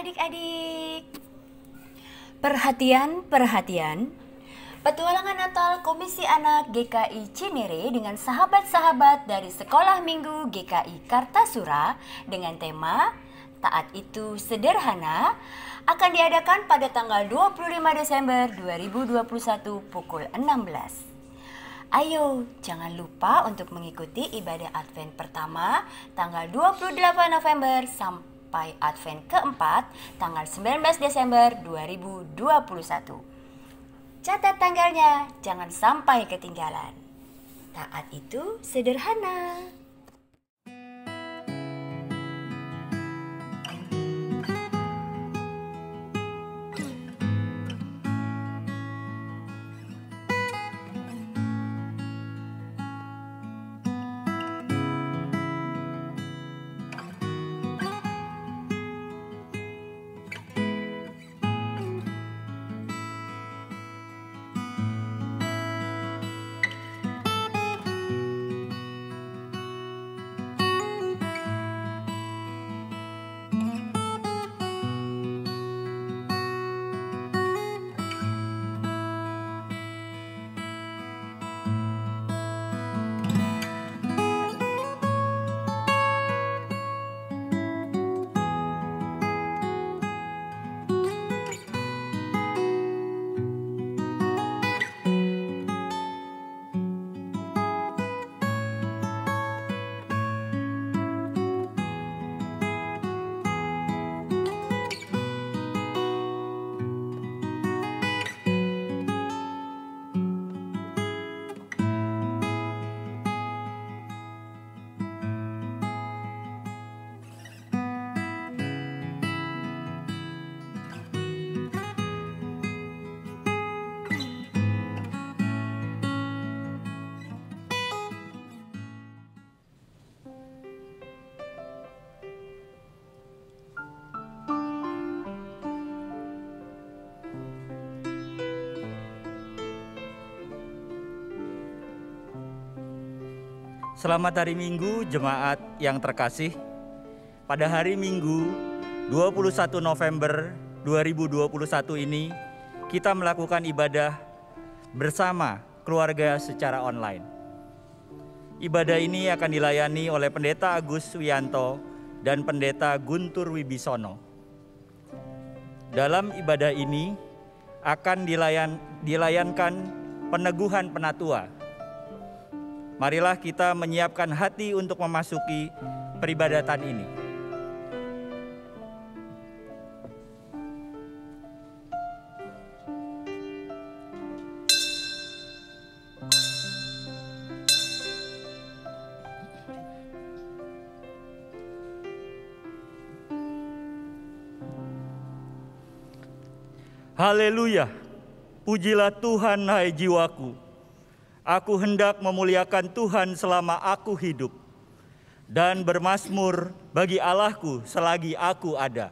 adik-adik. Perhatian, perhatian. Petualangan Natal Komisi Anak GKI Cinere dengan sahabat-sahabat dari Sekolah Minggu GKI Kartasura dengan tema Taat Itu Sederhana akan diadakan pada tanggal 25 Desember 2021 pukul 16. Ayo, jangan lupa untuk mengikuti ibadah Advent pertama tanggal 28 November sampai Advent keempat tanggal 19 Desember 2021. Catat tanggalnya, jangan sampai ketinggalan. Taat itu sederhana. Selamat hari Minggu, jemaat yang terkasih. Pada hari Minggu 21 November 2021 ini, kita melakukan ibadah bersama keluarga secara online. Ibadah ini akan dilayani oleh Pendeta Agus Wianto dan Pendeta Guntur Wibisono. Dalam ibadah ini akan dilayankan peneguhan penatua. Marilah kita menyiapkan hati untuk memasuki peribadatan ini. Haleluya, pujilah Tuhan hai jiwaku. Aku hendak memuliakan Tuhan selama aku hidup, dan bermazmur bagi Allahku selagi aku ada.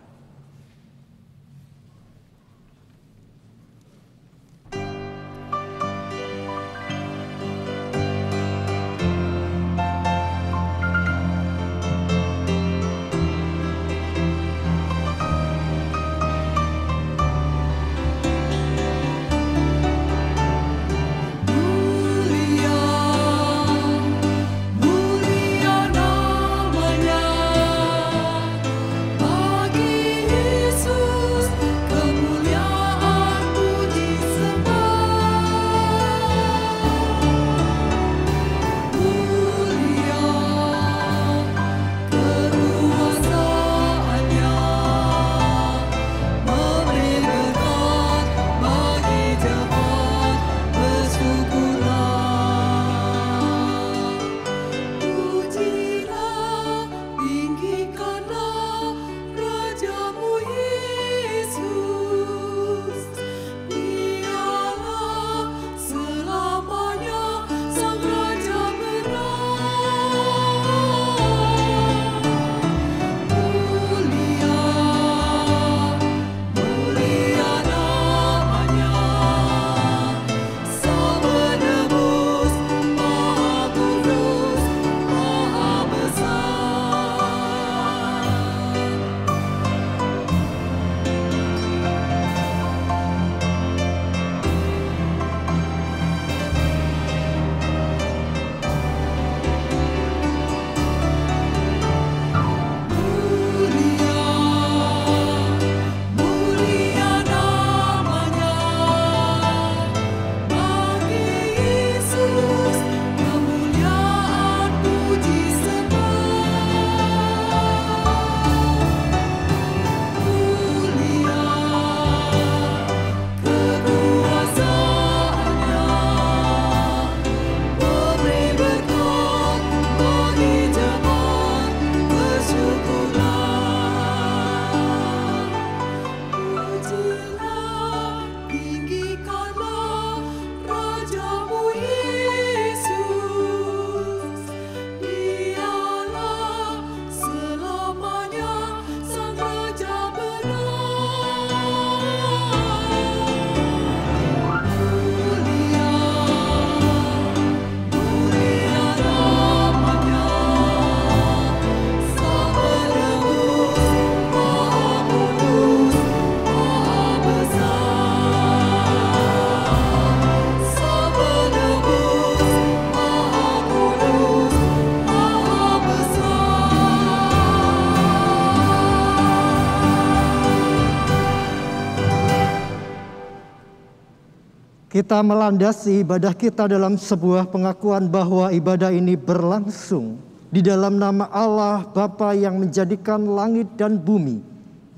Kita melandasi ibadah kita dalam sebuah pengakuan bahwa ibadah ini berlangsung di dalam nama Allah Bapa yang menjadikan langit dan bumi,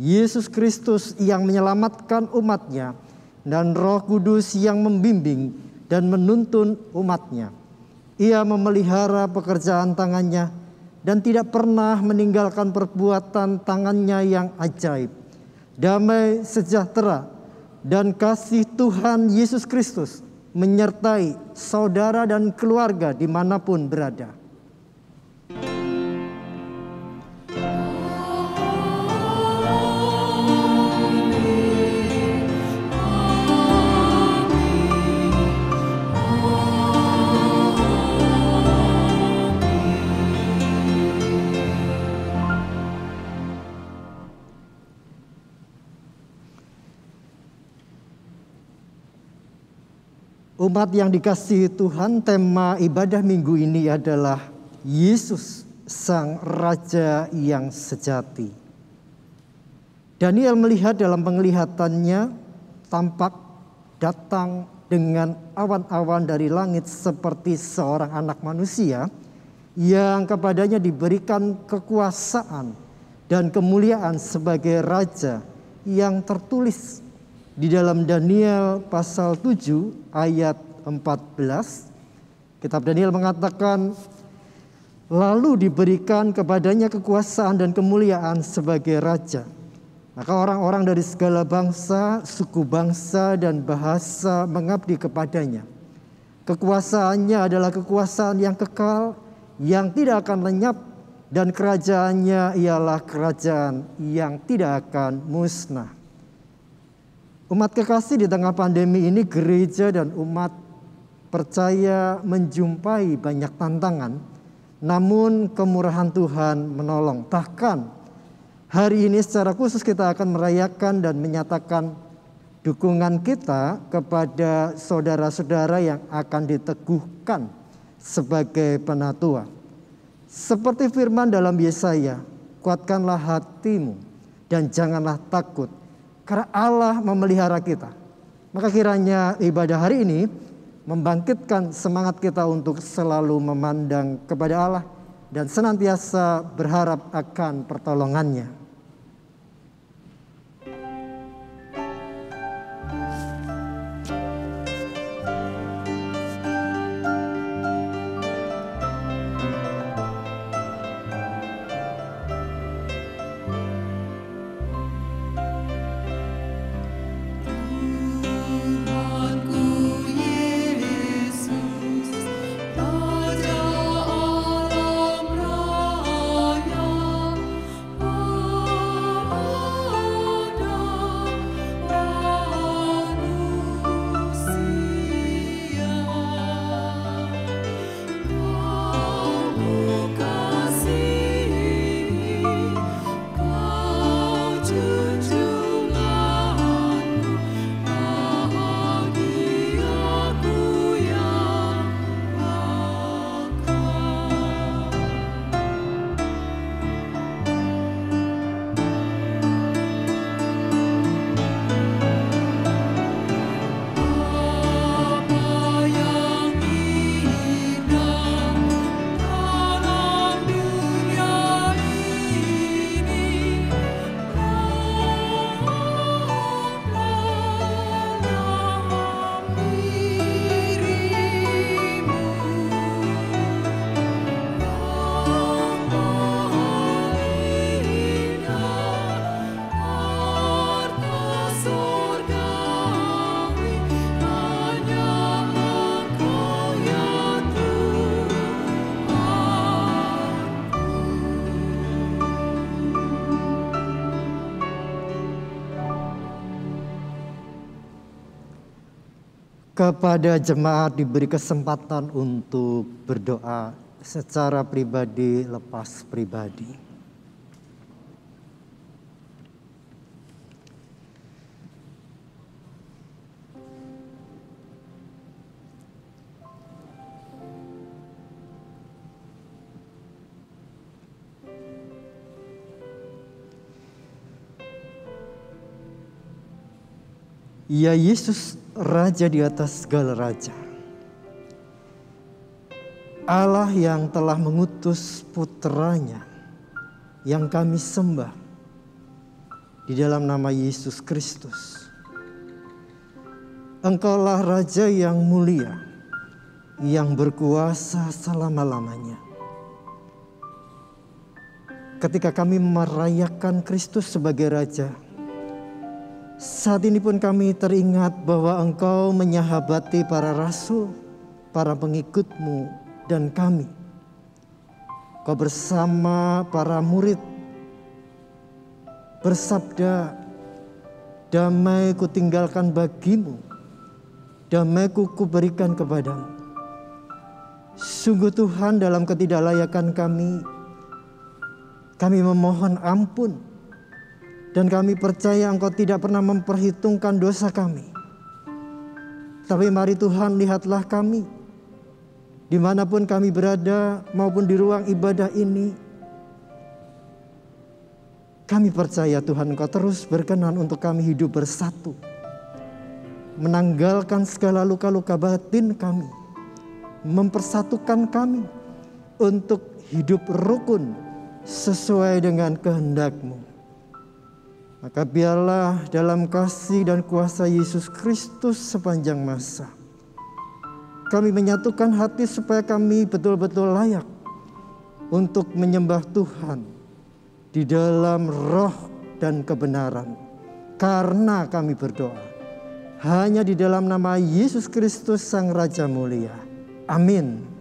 Yesus Kristus yang menyelamatkan umatnya, dan Roh Kudus yang membimbing dan menuntun umatnya. Ia memelihara pekerjaan tangannya dan tidak pernah meninggalkan perbuatan tangannya yang ajaib. Damai sejahtera dan kasih Tuhan Yesus Kristus menyertai saudara dan keluarga dimanapun berada. Umat yang dikasihi Tuhan, tema ibadah minggu ini adalah Yesus, Sang Raja yang sejati. Daniel melihat dalam penglihatannya tampak datang dengan awan-awan dari langit seperti seorang anak manusia yang kepadanya diberikan kekuasaan dan kemuliaan sebagai raja yang tertulis di dalam Daniel pasal 7 ayat 14. Kitab Daniel mengatakan, lalu diberikan kepadanya kekuasaan dan kemuliaan sebagai raja. Maka orang-orang dari segala bangsa, suku bangsa, dan bahasa mengabdi kepadanya. Kekuasaannya adalah kekuasaan yang kekal, yang tidak akan lenyap, dan kerajaannya ialah kerajaan yang tidak akan musnah. Umat kekasih, di tengah pandemi ini gereja dan umat percaya menjumpai banyak tantangan, namun kemurahan Tuhan menolong. Bahkan hari ini secara khusus kita akan merayakan dan menyatakan dukungan kita kepada saudara-saudara yang akan diteguhkan sebagai penatua. Seperti firman dalam Yesaya, kuatkanlah hatimu dan janganlah takut, karena Allah memelihara kita. Maka kiranya ibadah hari ini membangkitkan semangat kita untuk selalu memandang kepada Allah dan senantiasa berharap akan pertolongannya. Kepada jemaat diberi kesempatan untuk berdoa secara pribadi lepas pribadi. Ya Yesus, Raja di atas segala raja. Allah yang telah mengutus putranya yang kami sembah di dalam nama Yesus Kristus. Engkaulah Raja yang mulia, yang berkuasa selama-lamanya. Ketika kami merayakan Kristus sebagai Raja, saat ini pun kami teringat bahwa Engkau menyahabati para rasul, para pengikut-Mu, dan kami. Kau bersama para murid bersabda, damai ku tinggalkan bagimu, damai ku berikan kepadamu. Sungguh Tuhan, dalam ketidaklayakan kami memohon ampun. Dan kami percaya Engkau tidak pernah memperhitungkan dosa kami. Tapi mari Tuhan, lihatlah kami, dimanapun kami berada maupun di ruang ibadah ini. Kami percaya Tuhan, Engkau terus berkenan untuk kami hidup bersatu, menanggalkan segala luka-luka batin kami, mempersatukan kami untuk hidup rukun sesuai dengan kehendak-Mu. Maka biarlah dalam kasih dan kuasa Yesus Kristus sepanjang masa, kami menyatukan hati supaya kami betul-betul layak untuk menyembah Tuhan di dalam roh dan kebenaran. Karena kami berdoa hanya di dalam nama Yesus Kristus Sang Raja Mulia. Amin.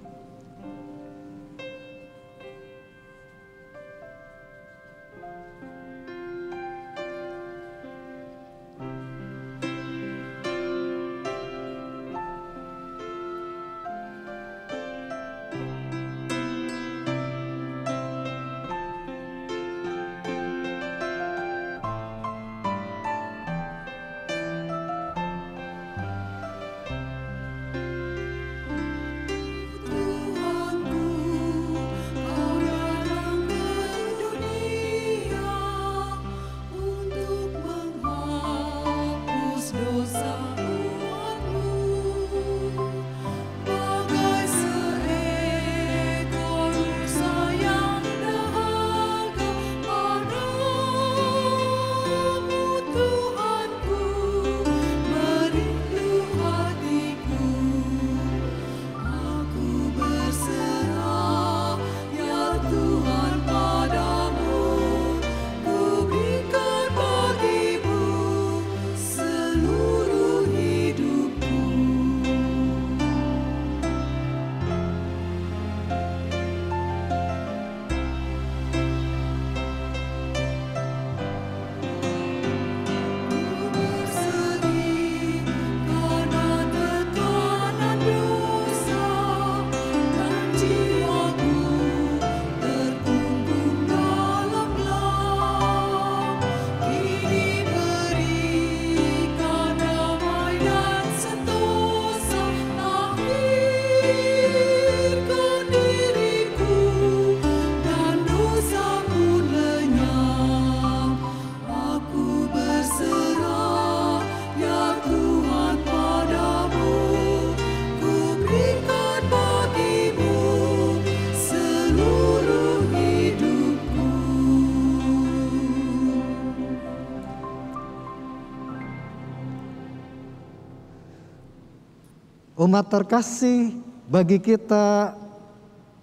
Umat terkasih, bagi kita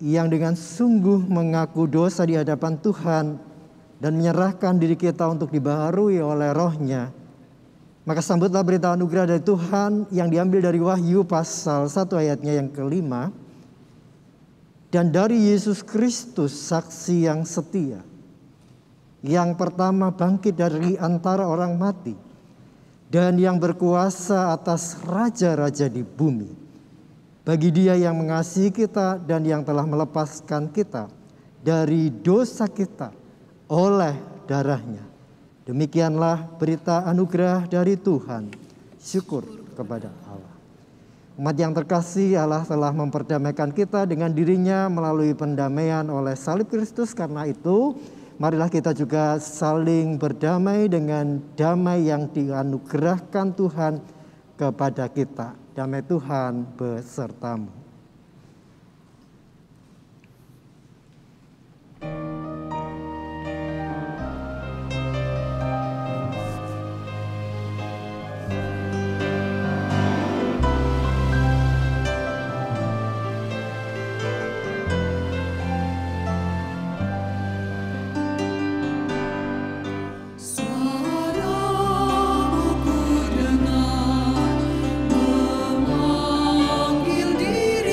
yang dengan sungguh mengaku dosa di hadapan Tuhan dan menyerahkan diri kita untuk dibaharui oleh Roh-Nya, maka sambutlah berita anugerah dari Tuhan yang diambil dari Wahyu pasal 1 ayatnya yang kelima. Dan dari Yesus Kristus, saksi yang setia, yang pertama bangkit dari antara orang mati, dan yang berkuasa atas raja-raja di bumi. Bagi Dia yang mengasihi kita dan yang telah melepaskan kita dari dosa kita oleh darah-Nya. Demikianlah berita anugerah dari Tuhan. Syukur kepada Allah. Umat yang terkasih, Allah telah memperdamaikan kita dengan diri-Nya melalui pendamaian oleh salib Kristus. Karena itu, marilah kita juga saling berdamai dengan damai yang dianugerahkan Tuhan kepada kita. Damai Tuhan besertamu. Memanggil diri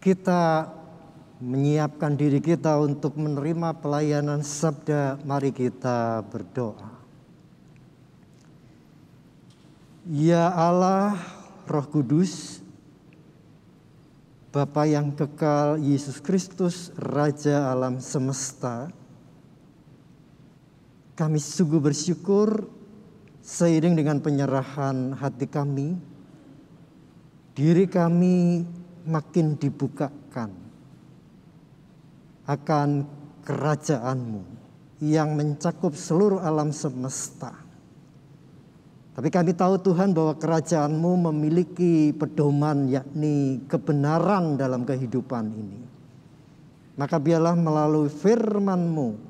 kita menyiapkan diri kita untuk menerima pelayanan sabda, mari kita berdoa. Ya Allah, Roh Kudus, Bapa yang kekal, Yesus Kristus, Raja alam semesta, kami sungguh bersyukur seiring dengan penyerahan hati kami, diri kami makin dibukakan akan kerajaan-Mu yang mencakup seluruh alam semesta. Tapi kami tahu Tuhan bahwa kerajaan-Mu memiliki pedoman, yakni kebenaran dalam kehidupan ini. Maka biarlah melalui firman-Mu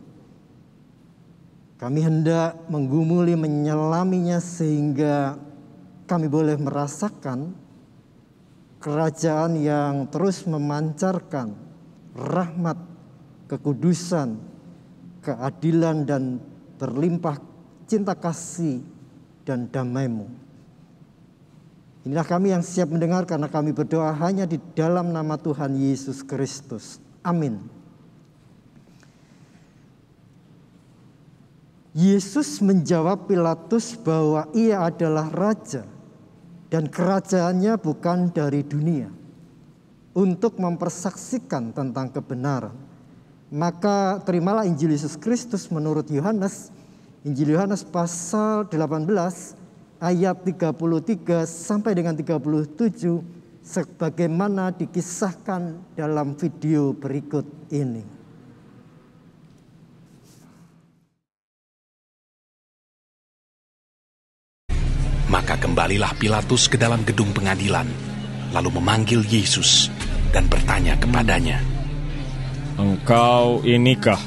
kami hendak menggumuli, menyelaminya sehingga kami boleh merasakan kerajaan yang terus memancarkan rahmat, kekudusan, keadilan, dan berlimpah cinta kasih dan damai-Mu. Inilah kami yang siap mendengar karena kami berdoa hanya di dalam nama Tuhan Yesus Kristus. Amin. Yesus menjawab Pilatus bahwa ia adalah raja dan kerajaannya bukan dari dunia, untuk mempersaksikan tentang kebenaran. Maka terimalah Injil Yesus Kristus menurut Yohanes, Injil Yohanes pasal 18 ayat 33 sampai dengan 37 sebagaimana dikisahkan dalam video berikut ini. Maka kembalilah Pilatus ke dalam gedung pengadilan, lalu memanggil Yesus dan bertanya kepadanya, "Engkau inikah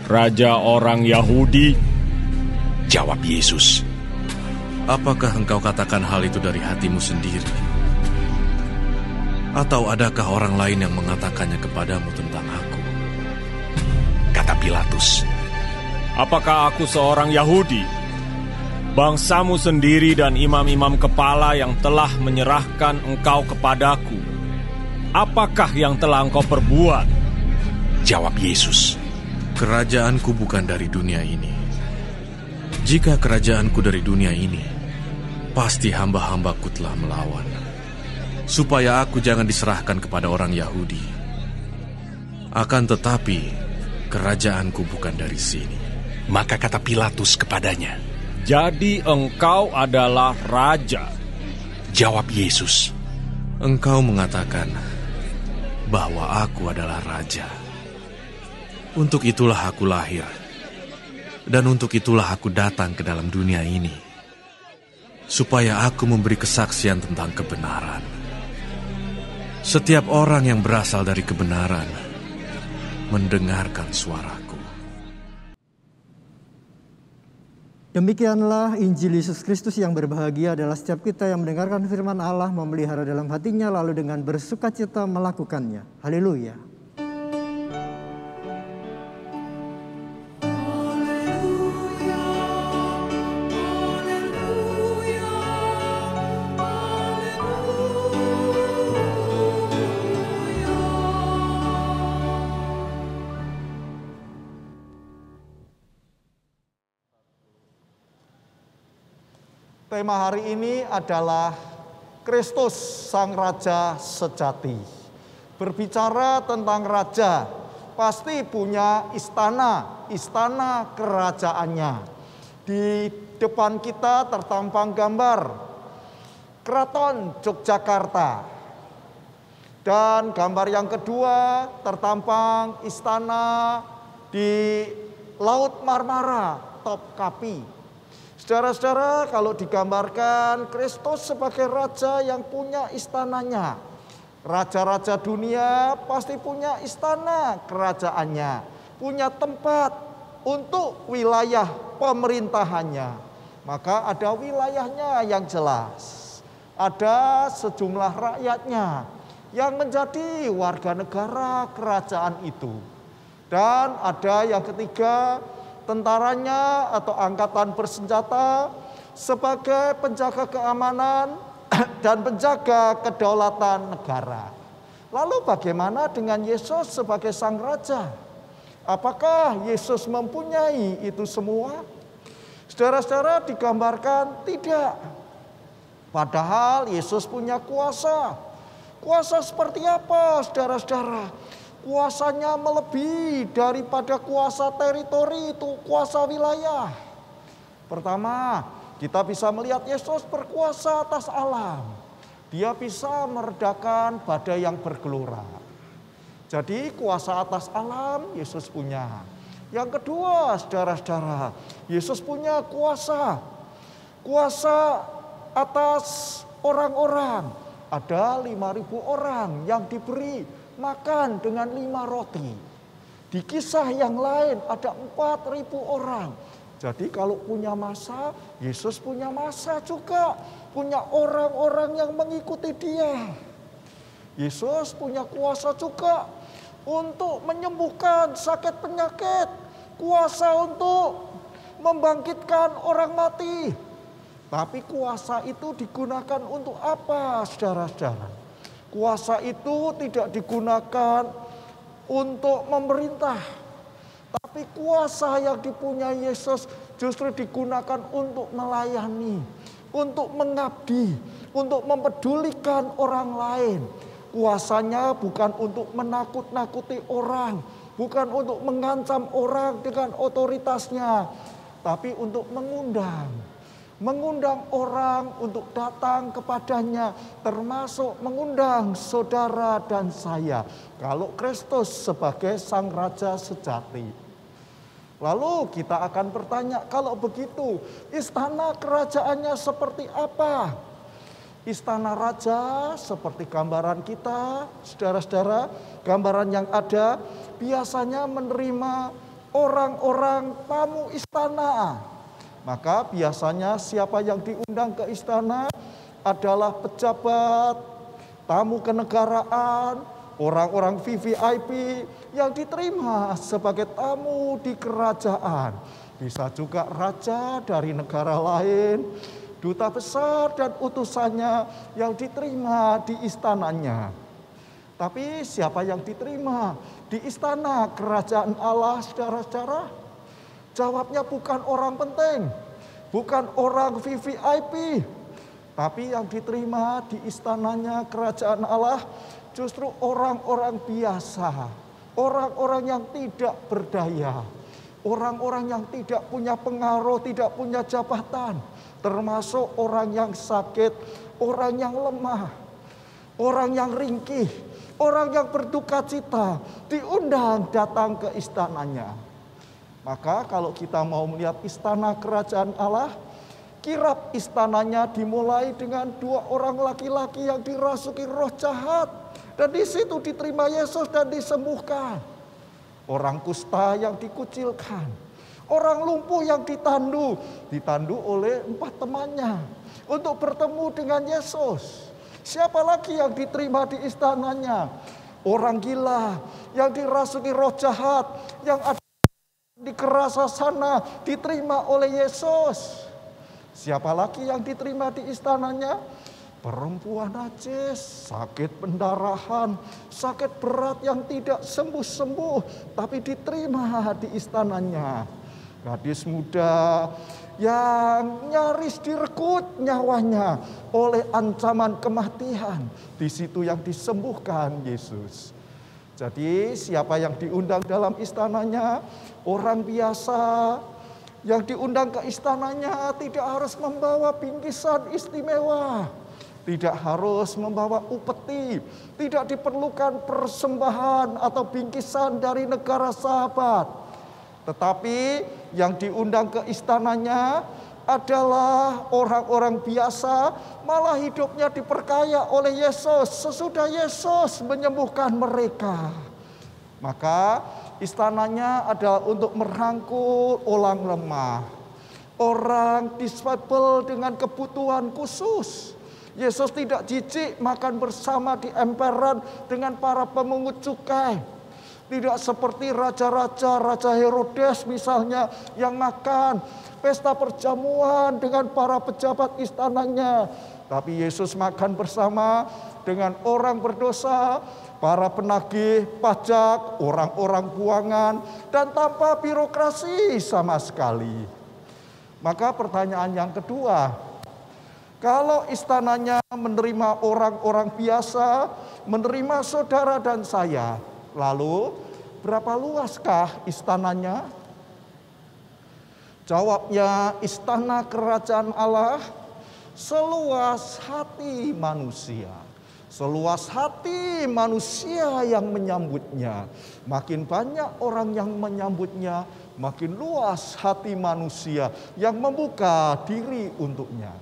raja orang Yahudi?" Jawab Yesus, "Apakah engkau katakan hal itu dari hatimu sendiri? Atau adakah orang lain yang mengatakannya kepadamu tentang aku?" Kata Pilatus, "Apakah aku seorang Yahudi? Bangsamu sendiri dan imam-imam kepala yang telah menyerahkan engkau kepadaku. Apakah yang telah engkau perbuat?" Jawab Yesus, "Kerajaanku bukan dari dunia ini. Jika kerajaanku dari dunia ini, pasti hamba-hambaku telah melawan, supaya aku jangan diserahkan kepada orang Yahudi. Akan tetapi, kerajaanku bukan dari sini." Maka kata Pilatus kepadanya, "Jadi engkau adalah raja?" Jawab Yesus, "Engkau mengatakan bahwa aku adalah raja. Untuk itulah aku lahir, dan untuk itulah aku datang ke dalam dunia ini, supaya aku memberi kesaksian tentang kebenaran. Setiap orang yang berasal dari kebenaran mendengarkan suaraku." Demikianlah Injil Yesus Kristus. Yang berbahagia adalah setiap kita yang mendengarkan firman Allah, memelihara dalam hatinya, lalu dengan bersukacita melakukannya. Haleluya. Tema hari ini adalah Kristus Sang Raja Sejati. Berbicara tentang raja, pasti punya istana kerajaannya. Di depan kita tertampang gambar Keraton Yogyakarta. Dan gambar yang kedua tertampang istana di Laut Marmara, Topkapi. Saudara-saudara, kalau digambarkan Kristus sebagai raja yang punya istananya. Raja-raja dunia pasti punya istana kerajaannya, punya tempat untuk wilayah pemerintahannya. Maka ada wilayahnya yang jelas. Ada sejumlah rakyatnya yang menjadi warga negara kerajaan itu. Dan ada yang ketiga, tentaranya atau angkatan bersenjata sebagai penjaga keamanan dan penjaga kedaulatan negara. Lalu bagaimana dengan Yesus sebagai sang raja? Apakah Yesus mempunyai itu semua? Saudara-saudara, digambarkan tidak. Padahal Yesus punya kuasa. Kuasa seperti apa, saudara-saudara? Kuasanya melebihi daripada kuasa teritori, itu kuasa wilayah. Pertama, kita bisa melihat Yesus berkuasa atas alam. Dia bisa meredakan badai yang bergelora. Jadi kuasa atas alam Yesus punya. Yang kedua, saudara-saudara, Yesus punya kuasa. Kuasa atas orang-orang. Ada 5.000 orang yang diberi makan dengan 5 roti. Di kisah yang lain ada 4.000 orang. Jadi kalau punya masa, Yesus punya masa juga. Punya orang-orang yang mengikuti dia. Yesus punya kuasa juga untuk menyembuhkan sakit penyakit. Kuasa untuk membangkitkan orang mati. Tapi kuasa itu digunakan untuk apa, saudara-saudara? Kuasa itu tidak digunakan untuk memerintah. Tapi kuasa yang dipunyai Yesus justru digunakan untuk melayani, untuk mengabdi, untuk mempedulikan orang lain. Kuasanya bukan untuk menakut-nakuti orang, bukan untuk mengancam orang dengan otoritasnya, tapi untuk mengundang orang untuk datang kepadanya, termasuk mengundang saudara dan saya. Kalau Kristus sebagai sang raja sejati. Lalu kita akan bertanya, kalau begitu istana kerajaannya seperti apa? Istana raja seperti gambaran kita, saudara-saudara, gambaran yang ada biasanya menerima orang-orang tamu istana. Maka biasanya siapa yang diundang ke istana adalah pejabat, tamu kenegaraan, orang-orang VVIP yang diterima sebagai tamu di kerajaan. Bisa juga raja dari negara lain, duta besar dan utusannya yang diterima di istananya. Tapi siapa yang diterima di istana kerajaan Allah, saudara-saudara? Jawabnya bukan orang penting, bukan orang VVIP, tapi yang diterima di istananya kerajaan Allah justru orang-orang biasa, orang-orang yang tidak berdaya, orang-orang yang tidak punya pengaruh, tidak punya jabatan, termasuk orang yang sakit, orang yang lemah, orang yang ringkih, orang yang berduka cita, diundang datang ke istananya. Maka kalau kita mau melihat istana kerajaan Allah, kirap istananya dimulai dengan 2 orang laki-laki yang dirasuki roh jahat. Dan di situ diterima Yesus dan disembuhkan. Orang kusta yang dikucilkan. Orang lumpuh yang ditandu oleh 4 temannya untuk bertemu dengan Yesus. Siapa lagi yang diterima di istananya? Orang gila yang dirasuki roh jahat, yang ada di kerasa sana diterima oleh Yesus. Siapa lagi yang diterima di istananya? Perempuan najis, sakit pendarahan, sakit berat yang tidak sembuh-sembuh, tapi diterima di istananya. Gadis muda yang nyaris direkut nyawanya oleh ancaman kematian, di situ yang disembuhkan Yesus. Jadi siapa yang diundang dalam istananya? Orang biasa yang diundang ke istananya tidak harus membawa bingkisan istimewa. Tidak harus membawa upeti. Tidak diperlukan persembahan atau bingkisan dari negara sahabat. Tetapi yang diundang ke istananya adalah orang-orang biasa, malah hidupnya diperkaya oleh Yesus sesudah Yesus menyembuhkan mereka. Maka istananya adalah untuk merangkul orang lemah, orang disabel dengan kebutuhan khusus. Yesus tidak jijik makan bersama di emperan dengan para pemungut cukai. Tidak seperti raja-raja, Raja Herodes misalnya yang makan pesta perjamuan dengan para pejabat istananya. Tapi Yesus makan bersama dengan orang berdosa, para penagih pajak, orang-orang buangan, dan tanpa birokrasi sama sekali. Maka pertanyaan yang kedua, kalau istananya menerima orang-orang biasa, menerima saudara dan saya, lalu berapa luaskah istananya? Jawabnya, istana kerajaan Allah seluas hati manusia. Seluas hati manusia yang menyambutnya. Makin banyak orang yang menyambutnya, makin luas hati manusia yang membuka diri untuknya.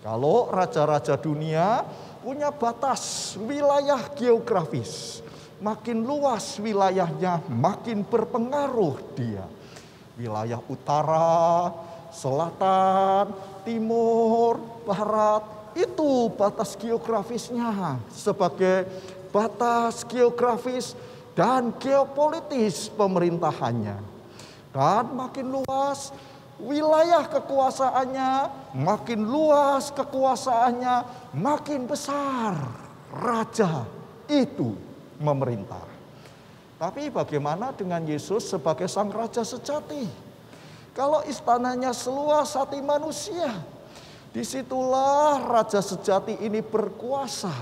Kalau raja-raja dunia punya batas wilayah geografis, makin luas wilayahnya, makin berpengaruh dia. Wilayah utara, selatan, timur, barat, itu batas geografisnya sebagai batas geografis dan geopolitis pemerintahannya. Dan makin luas wilayah kekuasaannya, makin luas kekuasaannya, makin besar raja itu memerintah. Tapi bagaimana dengan Yesus sebagai sang raja sejati? Kalau istananya seluas hati manusia, disitulah raja sejati ini berkuasa.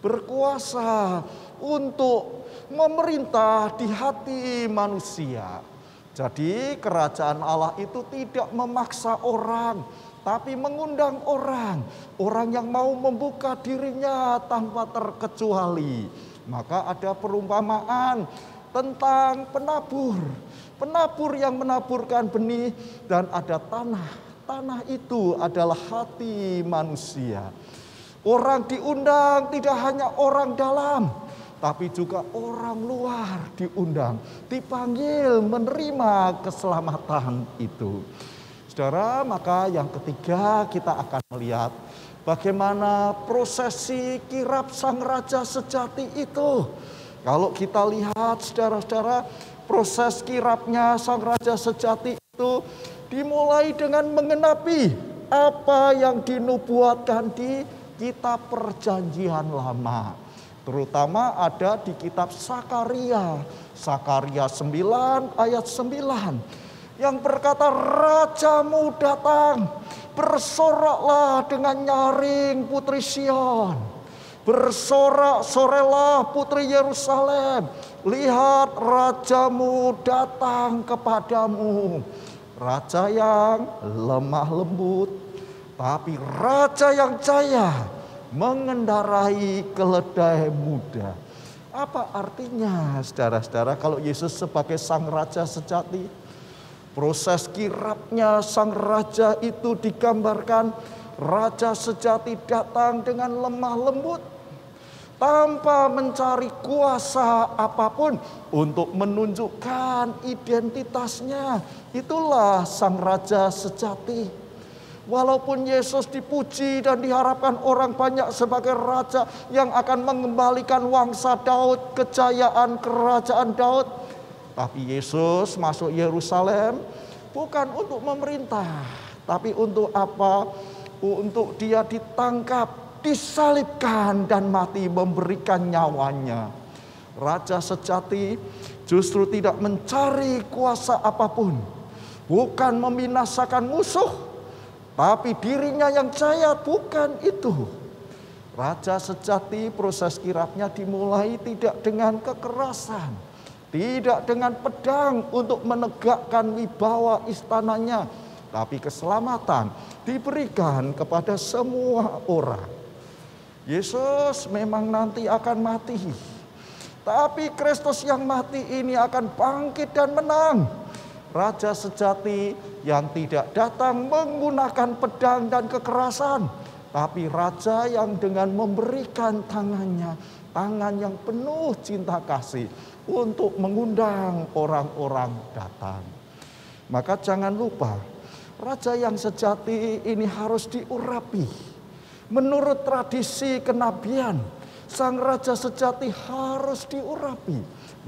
Berkuasa untuk memerintah di hati manusia. Jadi kerajaan Allah itu tidak memaksa orang, tapi mengundang orang. Orang yang mau membuka dirinya tanpa terkecuali. Maka ada perumpamaan tentang penabur. Penabur yang menaburkan benih dan ada tanah. Tanah itu adalah hati manusia. Orang diundang tidak hanya orang dalam, tapi juga orang luar diundang, dipanggil menerima keselamatan itu. Saudara, maka yang ketiga kita akan melihat bagaimana prosesi kirap sang raja sejati itu. Kalau kita lihat saudara-saudara, proses kirapnya sang raja sejati itu dimulai dengan mengenapi apa yang dinubuatkan di kitab Perjanjian Lama. Terutama ada di kitab Sakaria. Sakaria 9 ayat 9. Yang berkata, rajamu datang, bersoraklah dengan nyaring putri Sion. Bersorak-sorelah putri Yerusalem. Lihat rajamu datang kepadamu. Raja yang lemah lembut, tapi raja yang jaya mengendarai keledai muda. Apa artinya saudara-saudara kalau Yesus sebagai sang raja sejati? Proses kirapnya sang raja itu digambarkan raja sejati datang dengan lemah lembut, tanpa mencari kuasa apapun untuk menunjukkan identitasnya. Itulah sang raja sejati. Walaupun Yesus dipuji dan diharapkan orang banyak sebagai raja yang akan mengembalikan wangsa Daud, kejayaan kerajaan Daud, tapi Yesus masuk Yerusalem bukan untuk memerintah, tapi untuk apa? Untuk dia ditangkap, disalibkan dan mati, memberikan nyawanya. Raja sejati justru tidak mencari kuasa apapun, bukan membinasakan musuh, tapi dirinya yang jaya, bukan itu. Raja sejati proses kirapnya dimulai tidak dengan kekerasan, tidak dengan pedang untuk menegakkan wibawa istananya, tapi keselamatan diberikan kepada semua orang. Yesus memang nanti akan mati, tapi Kristus yang mati ini akan bangkit dan menang. Raja sejati yang tidak datang menggunakan pedang dan kekerasan, tapi raja yang dengan memberikan tangannya, tangan yang penuh cinta kasih untuk mengundang orang-orang datang. Maka jangan lupa, raja yang sejati ini harus diurapi. Menurut tradisi kenabian, sang raja sejati harus diurapi.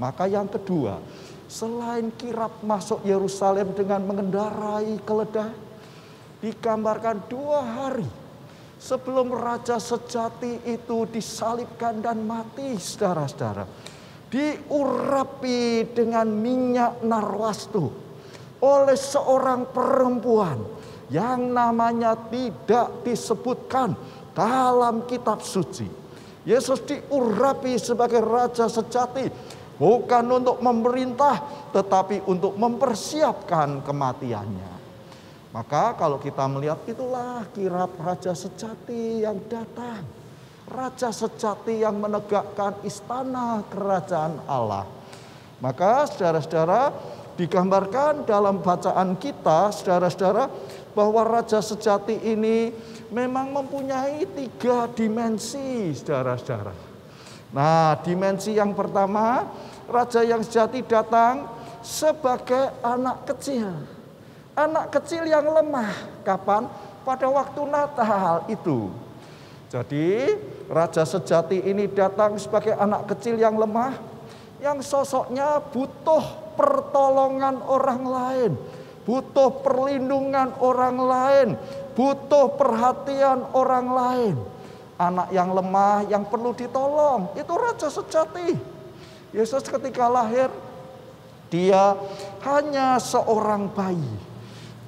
Maka yang kedua, selain kirap masuk Yerusalem dengan mengendarai keledai, digambarkan 2 hari Sebelum raja sejati itu disalibkan dan mati, saudara-saudara, diurapi dengan minyak narwastu oleh seorang perempuan yang namanya tidak disebutkan dalam kitab suci. Yesus diurapi sebagai raja sejati, bukan untuk memerintah, tetapi untuk mempersiapkan kematiannya. Maka kalau kita melihat, itulah kirap raja sejati yang datang. Raja sejati yang menegakkan istana kerajaan Allah. Maka saudara-saudara, digambarkan dalam bacaan kita, saudara-saudara, bahwa raja sejati ini memang mempunyai 3 dimensi, saudara-saudara. Nah, dimensi yang pertama, raja yang sejati datang sebagai anak kecil. Anak kecil yang lemah. Kapan? Pada waktu Natal itu. Jadi raja sejati ini datang sebagai anak kecil yang lemah, yang sosoknya butuh pertolongan orang lain, butuh perlindungan orang lain, butuh perhatian orang lain. Anak yang lemah yang perlu ditolong, itu raja sejati. Yesus ketika lahir, dia hanya seorang bayi,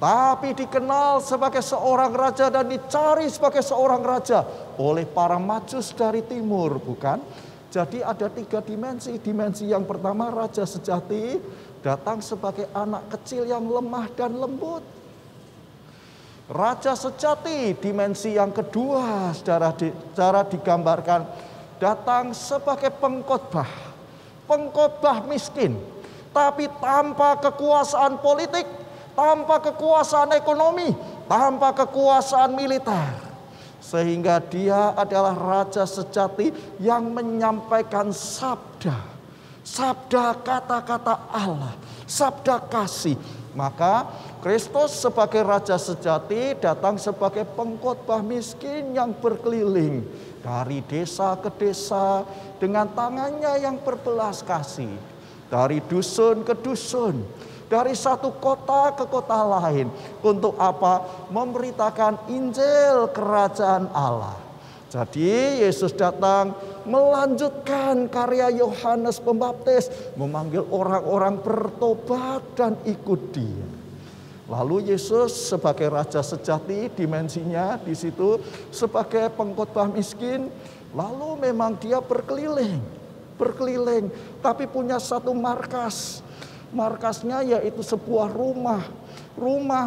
tapi dikenal sebagai seorang raja dan dicari sebagai seorang raja oleh para majus dari timur, bukan? Jadi ada 3 dimensi. Dimensi yang pertama, raja sejati datang sebagai anak kecil yang lemah dan lembut. Raja sejati, dimensi yang kedua, secara digambarkan, datang sebagai pengkhotbah. Pengkhotbah miskin, tapi tanpa kekuasaan politik, tanpa kekuasaan ekonomi, tanpa kekuasaan militer. Sehingga dia adalah raja sejati yang menyampaikan sabda. Sabda kata-kata Allah, sabda kasih. Maka Kristus sebagai raja sejati datang sebagai pengkhotbah miskin yang berkeliling dari desa ke desa dengan tangannya yang berbelas kasih. Dari dusun ke dusun, dari satu kota ke kota lain. Untuk apa? Memberitakan Injil kerajaan Allah. Jadi Yesus datang melanjutkan karya Yohanes Pembaptis, memanggil orang-orang bertobat dan ikut Dia. Lalu Yesus sebagai raja sejati, dimensinya di situ sebagai pengkhotbah miskin, lalu memang Dia berkeliling, tapi punya satu markas. Markasnya yaitu sebuah rumah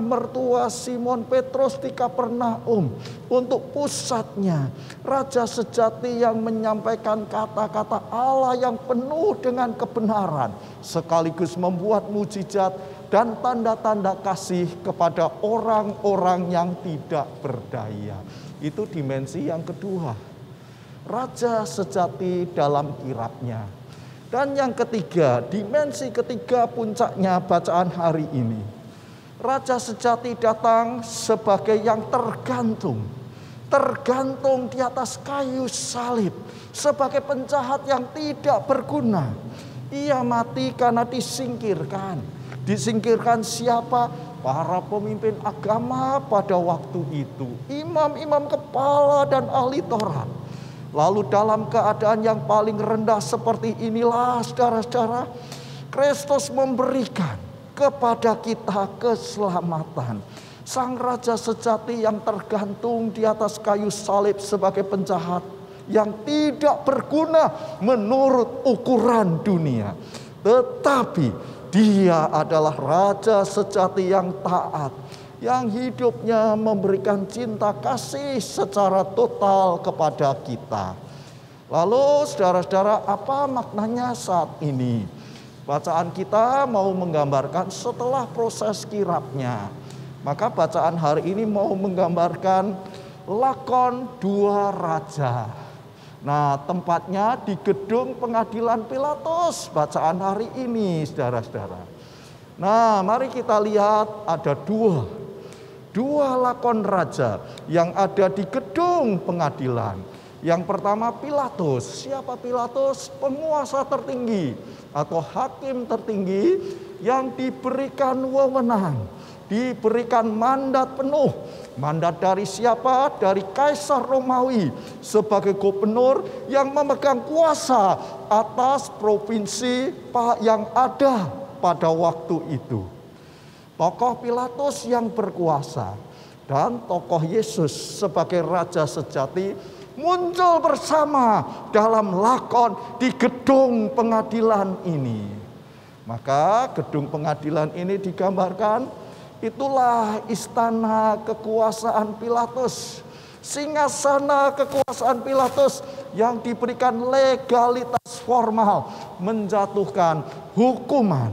mertua Simon Petrus di Kapernaum. Untuk pusatnya raja sejati yang menyampaikan kata-kata Allah yang penuh dengan kebenaran, sekaligus membuat mujizat dan tanda-tanda kasih kepada orang-orang yang tidak berdaya. Itu dimensi yang kedua, raja sejati dalam kirapnya. Dan yang ketiga, dimensi ketiga, puncaknya bacaan hari ini. Raja sejati datang sebagai yang tergantung di atas kayu salib, sebagai penjahat yang tidak berguna. Ia mati karena disingkirkan. Disingkirkan siapa? Para pemimpin agama pada waktu itu, imam-imam kepala dan ahli Taurat. Lalu dalam keadaan yang paling rendah seperti inilah, saudara-saudara, Kristus memberikan kepada kita keselamatan. Sang raja sejati yang tergantung di atas kayu salib sebagai penjahat yang tidak berguna menurut ukuran dunia. Tetapi Dia adalah raja sejati yang taat, yang hidupnya memberikan cinta kasih secara total kepada kita. Lalu saudara-saudara, apa maknanya saat ini? Bacaan kita mau menggambarkan setelah proses kirapnya. Maka bacaan hari ini mau menggambarkan lakon dua raja. Nah, tempatnya di gedung pengadilan Pilatus bacaan hari ini, saudara-saudara. Nah, mari kita lihat ada dua lakon raja yang ada di gedung pengadilan. Yang pertama Pilatus. Siapa Pilatus? Penguasa tertinggi atau hakim tertinggi yang diberikan wewenang, diberikan mandat penuh. Mandat dari siapa? Dari Kaisar Romawi sebagai gubernur yang memegang kuasa atas provinsi yang ada pada waktu itu. Tokoh Pilatus yang berkuasa dan tokoh Yesus sebagai raja sejati muncul bersama dalam lakon di gedung pengadilan ini. Maka gedung pengadilan ini digambarkan, itulah istana kekuasaan Pilatus, singgasana kekuasaan Pilatus yang diberikan legalitas formal menjatuhkan hukuman.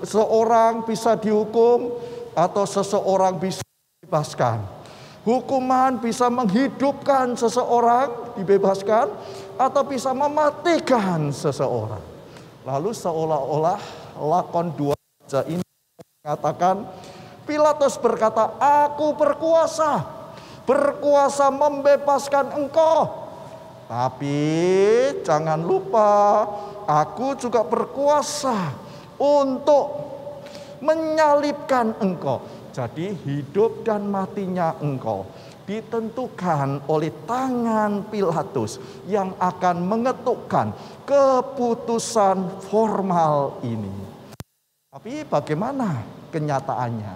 Seorang bisa dihukum atau seseorang bisa dibebaskan. Hukuman bisa menghidupkan seseorang, dibebaskan, atau bisa mematikan seseorang. Lalu seolah-olah lakon dua raja ini mengatakan, Pilatus berkata, aku berkuasa membebaskan engkau. Tapi jangan lupa, aku juga berkuasa untuk menyalibkan engkau. Jadi hidup dan matinya engkau ditentukan oleh tangan Pilatus yang akan mengetukkan keputusan formal ini. Tapi bagaimana kenyataannya?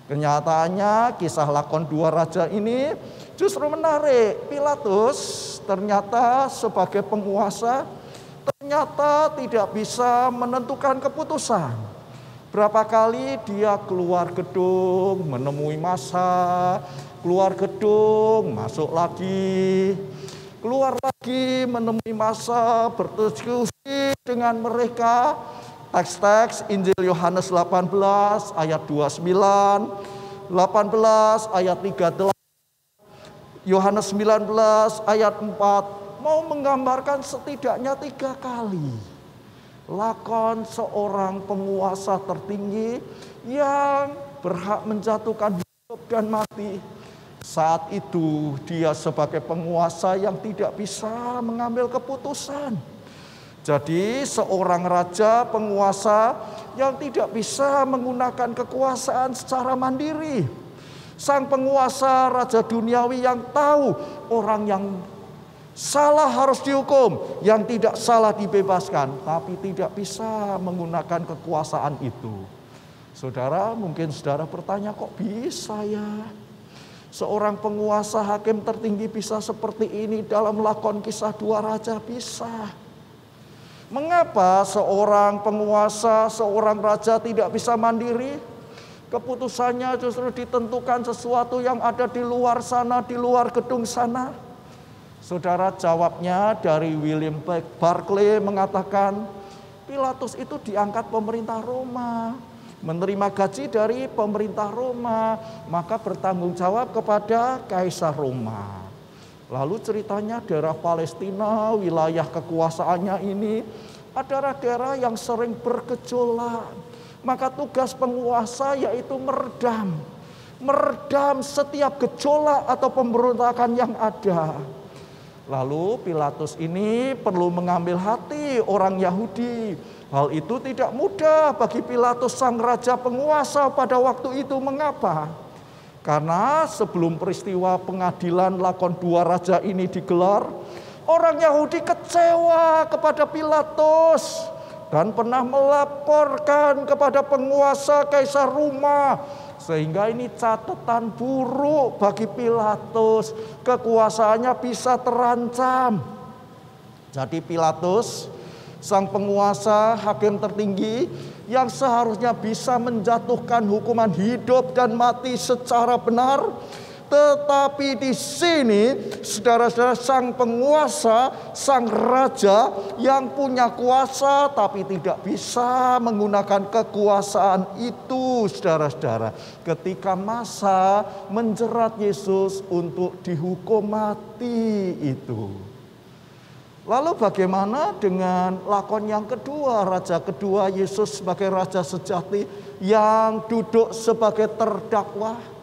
Kenyataannya kisah lakon dua raja ini justru menarik. Pilatus ternyata sebagai penguasa ternyata tidak bisa menentukan keputusan. Berapa kali dia keluar gedung, menemui massa, keluar gedung, masuk lagi, keluar lagi, menemui massa, berdiskusi dengan mereka. Teks-teks Injil Yohanes 18 ayat 29, 18 ayat 38, Yohanes 19 ayat 4 mau menggambarkan setidaknya 3 kali lakon seorang penguasa tertinggi yang berhak menjatuhkan hidup dan mati. Saat itu dia sebagai penguasa yang tidak bisa mengambil keputusan. Jadi seorang raja penguasa yang tidak bisa menggunakan kekuasaan secara mandiri. Sang penguasa raja duniawi yang tahu orang yang salah harus dihukum, yang tidak salah dibebaskan, tapi tidak bisa menggunakan kekuasaan itu. Saudara, mungkin saudara bertanya, kok bisa ya? Seorang penguasa hakim tertinggi bisa seperti ini dalam lakon kisah dua raja? Bisa. Mengapa seorang penguasa, seorang raja tidak bisa mandiri? Keputusannya justru ditentukan sesuatu yang ada di luar sana, di luar gedung sana. Saudara, jawabnya dari William Barclay mengatakan, Pilatus itu diangkat pemerintah Roma, menerima gaji dari pemerintah Roma, maka bertanggung jawab kepada Kaisar Roma. Lalu ceritanya daerah Palestina, wilayah kekuasaannya ini adalah daerah yang sering bergejolak. Maka tugas penguasa yaitu meredam setiap gejolak atau pemberontakan yang ada. Lalu Pilatus ini perlu mengambil hati orang Yahudi. Hal itu tidak mudah bagi Pilatus sang raja penguasa pada waktu itu. Mengapa? Karena sebelum peristiwa pengadilan lakon dua raja ini digelar, orang Yahudi kecewa kepada Pilatus dan pernah melaporkan kepada penguasa Kaisar Roma. Sehingga ini catatan buruk bagi Pilatus. Kekuasaannya bisa terancam. Jadi Pilatus, sang penguasa, hakim tertinggi yang seharusnya bisa menjatuhkan hukuman hidup dan mati secara benar. Tetapi di sini, saudara-saudara, sang penguasa, sang raja yang punya kuasa tapi tidak bisa menggunakan kekuasaan itu, saudara-saudara. Ketika massa menjerat Yesus untuk dihukum mati itu. Lalu bagaimana dengan lakon yang kedua, raja kedua Yesus sebagai raja sejati yang duduk sebagai terdakwa?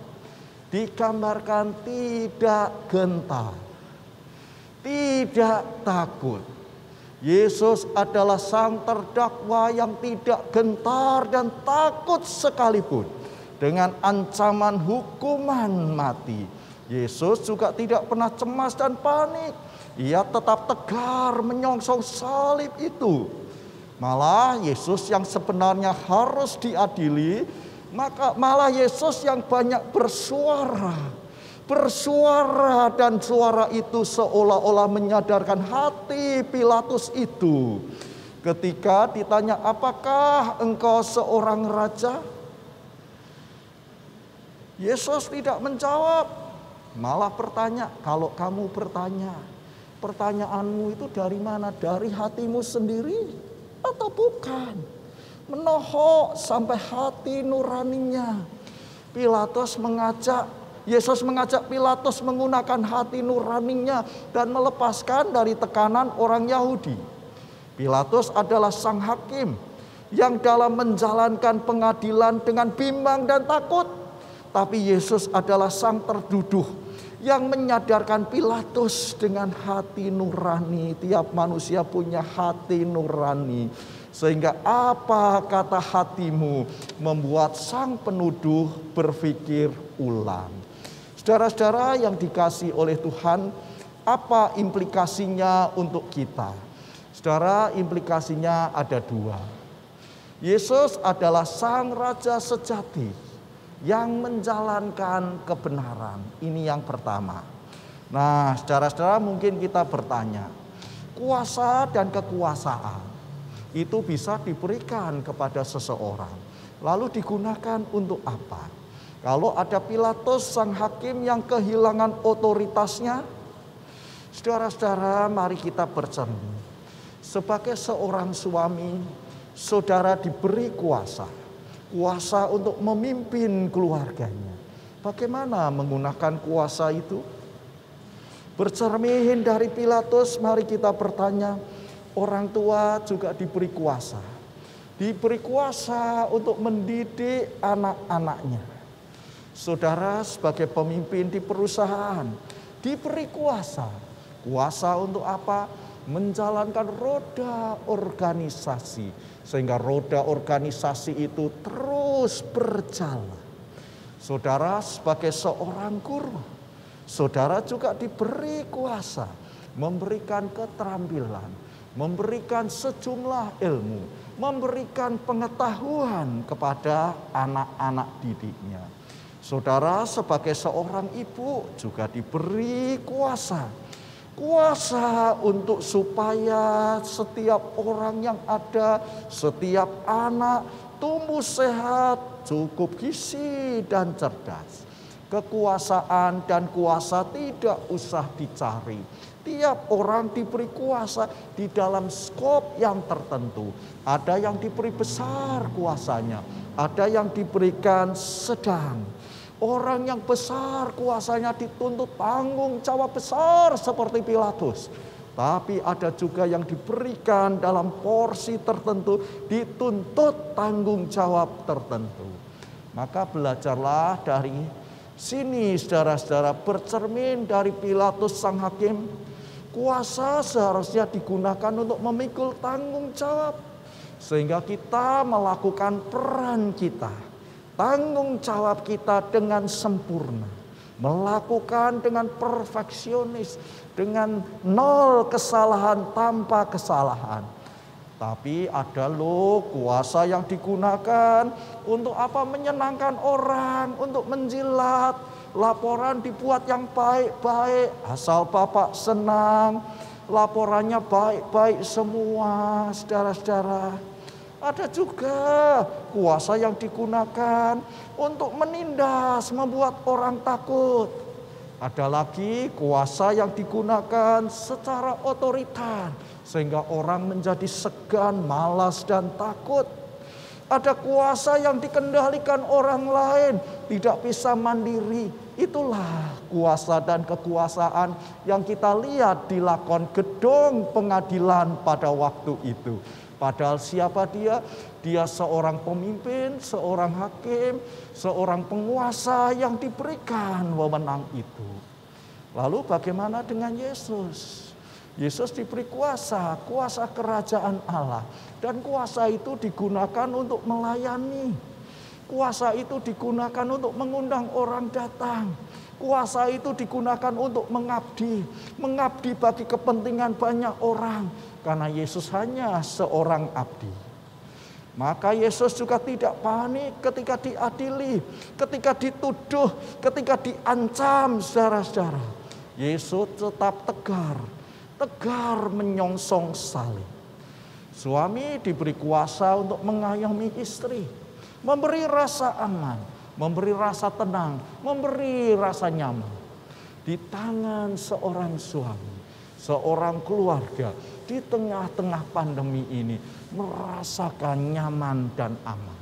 Digambarkan tidak gentar, tidak takut, Yesus adalah sang terdakwa yang tidak gentar dan takut sekalipun dengan ancaman hukuman mati. Yesus juga tidak pernah cemas dan panik. Ia tetap tegar menyongsong salib itu. Malah Yesus yang sebenarnya harus diadili, maka malah Yesus yang banyak bersuara dan suara itu seolah-olah menyadarkan hati Pilatus itu. Ketika ditanya, apakah engkau seorang raja? Yesus tidak menjawab, malah bertanya, kalau kamu bertanya, pertanyaanmu itu dari mana? Dari hatimu sendiri atau bukan? Menohok sampai hati nuraninya. Yesus mengajak Pilatus menggunakan hati nuraninya dan melepaskan dari tekanan orang Yahudi. Pilatus adalah sang hakim yang dalam menjalankan pengadilan dengan bimbang dan takut. Tapi Yesus adalah sang tertuduh yang menyadarkan Pilatus dengan hati nurani. Tiap manusia punya hati nurani. Sehingga apa kata hatimu membuat sang penuduh berpikir ulang. Saudara-saudara yang dikasihi oleh Tuhan, apa implikasinya untuk kita? Saudara, implikasinya ada dua. Yesus adalah sang raja sejati yang menjalankan kebenaran. Ini yang pertama. Nah, saudara-saudara mungkin kita bertanya, kuasa dan kekuasaan itu bisa diberikan kepada seseorang. Lalu digunakan untuk apa? Kalau ada Pilatus sang hakim yang kehilangan otoritasnya, saudara-saudara mari kita bercermin. Sebagai seorang suami, saudara diberi kuasa untuk memimpin keluarganya. Bagaimana menggunakan kuasa itu? Bercermin dari Pilatus, mari kita bertanya, orang tua juga diberi kuasa. Diberi kuasa untuk mendidik anak-anaknya. Saudara sebagai pemimpin di perusahaan diberi kuasa. Kuasa untuk apa? Menjalankan roda organisasi. Sehingga roda organisasi itu terus berjalan. Saudara sebagai seorang guru, saudara juga diberi kuasa. Memberikan keterampilan, memberikan sejumlah ilmu, memberikan pengetahuan kepada anak-anak didiknya. Saudara sebagai seorang ibu juga diberi kuasa untuk supaya setiap orang yang ada, setiap anak tumbuh sehat, cukup gizi dan cerdas. Kekuasaan dan kuasa tidak usah dicari. Tiap orang diberi kuasa di dalam skop yang tertentu. Ada yang diberi besar kuasanya, ada yang diberikan sedang. Orang yang besar kuasanya dituntut tanggung jawab besar seperti Pilatus. Tapi ada juga yang diberikan dalam porsi tertentu dituntut tanggung jawab tertentu. Maka belajarlah dari sini saudara-saudara, bercermin dari Pilatus sang hakim. Kuasa seharusnya digunakan untuk memikul tanggung jawab. Sehingga kita melakukan peran kita. Tanggung jawab kita dengan sempurna. Melakukan dengan perfeksionis. Dengan nol kesalahan tanpa kesalahan. Tapi ada loh kuasa yang digunakan untuk apa? Menyenangkan orang, untuk menjilat. Laporan dibuat yang baik-baik. Asal Bapak senang. Laporannya baik-baik semua, saudara-saudara. Ada juga kuasa yang digunakan untuk menindas, membuat orang takut. Ada lagi kuasa yang digunakan secara otoriter, sehingga orang menjadi segan, malas, dan takut. Ada kuasa yang dikendalikan orang lain, tidak bisa mandiri. Itulah kuasa dan kekuasaan yang kita lihat di lakon gedung pengadilan pada waktu itu. Padahal siapa dia? Dia seorang pemimpin, seorang hakim, seorang penguasa yang diberikan wewenang itu. Lalu bagaimana dengan Yesus? Yesus diberi kuasa, kuasa kerajaan Allah. Dan kuasa itu digunakan untuk melayani. Kuasa itu digunakan untuk mengundang orang datang. Kuasa itu digunakan untuk mengabdi. Mengabdi bagi kepentingan banyak orang. Karena Yesus hanya seorang abdi. Maka Yesus juga tidak panik ketika diadili, ketika dituduh, ketika diancam, saudara-saudara. Yesus tetap tegar menyongsong salib. Suami diberi kuasa untuk mengayomi istri, memberi rasa aman, memberi rasa tenang, memberi rasa nyaman. Di tangan seorang suami, seorang keluarga, di tengah-tengah pandemi ini merasakan nyaman dan aman.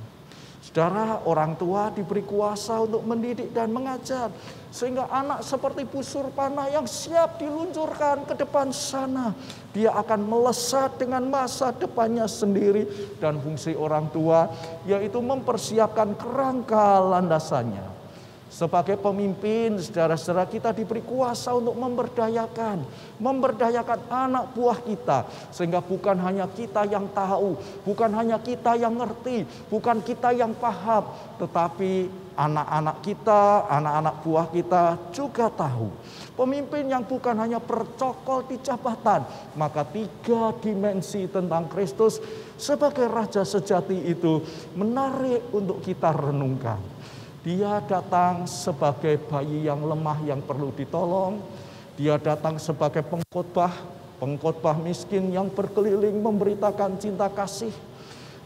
Saudara, orang tua diberi kuasa untuk mendidik dan mengajar, sehingga anak seperti busur panah yang siap diluncurkan ke depan sana. Dia akan melesat dengan masa depannya sendiri. Dan fungsi orang tua yaitu mempersiapkan kerangka landasannya. Sebagai pemimpin, saudara-saudara, kita diberi kuasa untuk memberdayakan anak buah kita. Sehingga bukan hanya kita yang tahu, bukan hanya kita yang ngerti, bukan kita yang paham, tetapi anak-anak kita, anak-anak buah kita juga tahu. Pemimpin yang bukan hanya bercokol di jabatan, maka 3 dimensi tentang Kristus sebagai Raja sejati itu menarik untuk kita renungkan. Dia datang sebagai bayi yang lemah yang perlu ditolong. Dia datang sebagai pengkhotbah miskin yang berkeliling memberitakan cinta kasih.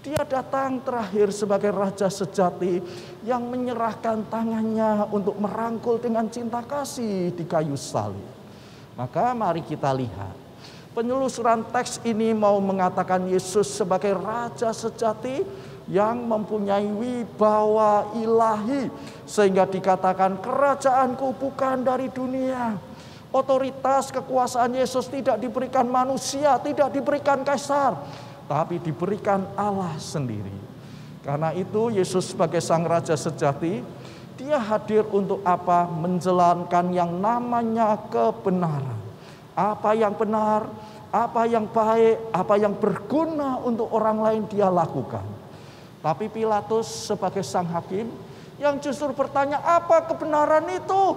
Dia datang terakhir sebagai Raja sejati yang menyerahkan tangannya untuk merangkul dengan cinta kasih di kayu salib. Maka mari kita lihat. Penelusuran teks ini mau mengatakan Yesus sebagai Raja sejati yang mempunyai wibawa ilahi, sehingga dikatakan kerajaanku bukan dari dunia. Otoritas kekuasaan Yesus tidak diberikan manusia, tidak diberikan kaisar, tapi diberikan Allah sendiri. Karena itu Yesus sebagai Sang Raja sejati, Dia hadir untuk apa? Menjalankan yang namanya kebenaran. Apa yang benar, apa yang baik, apa yang berguna untuk orang lain Dia lakukan. Tapi Pilatus sebagai sang hakim yang justru bertanya, apa kebenaran itu?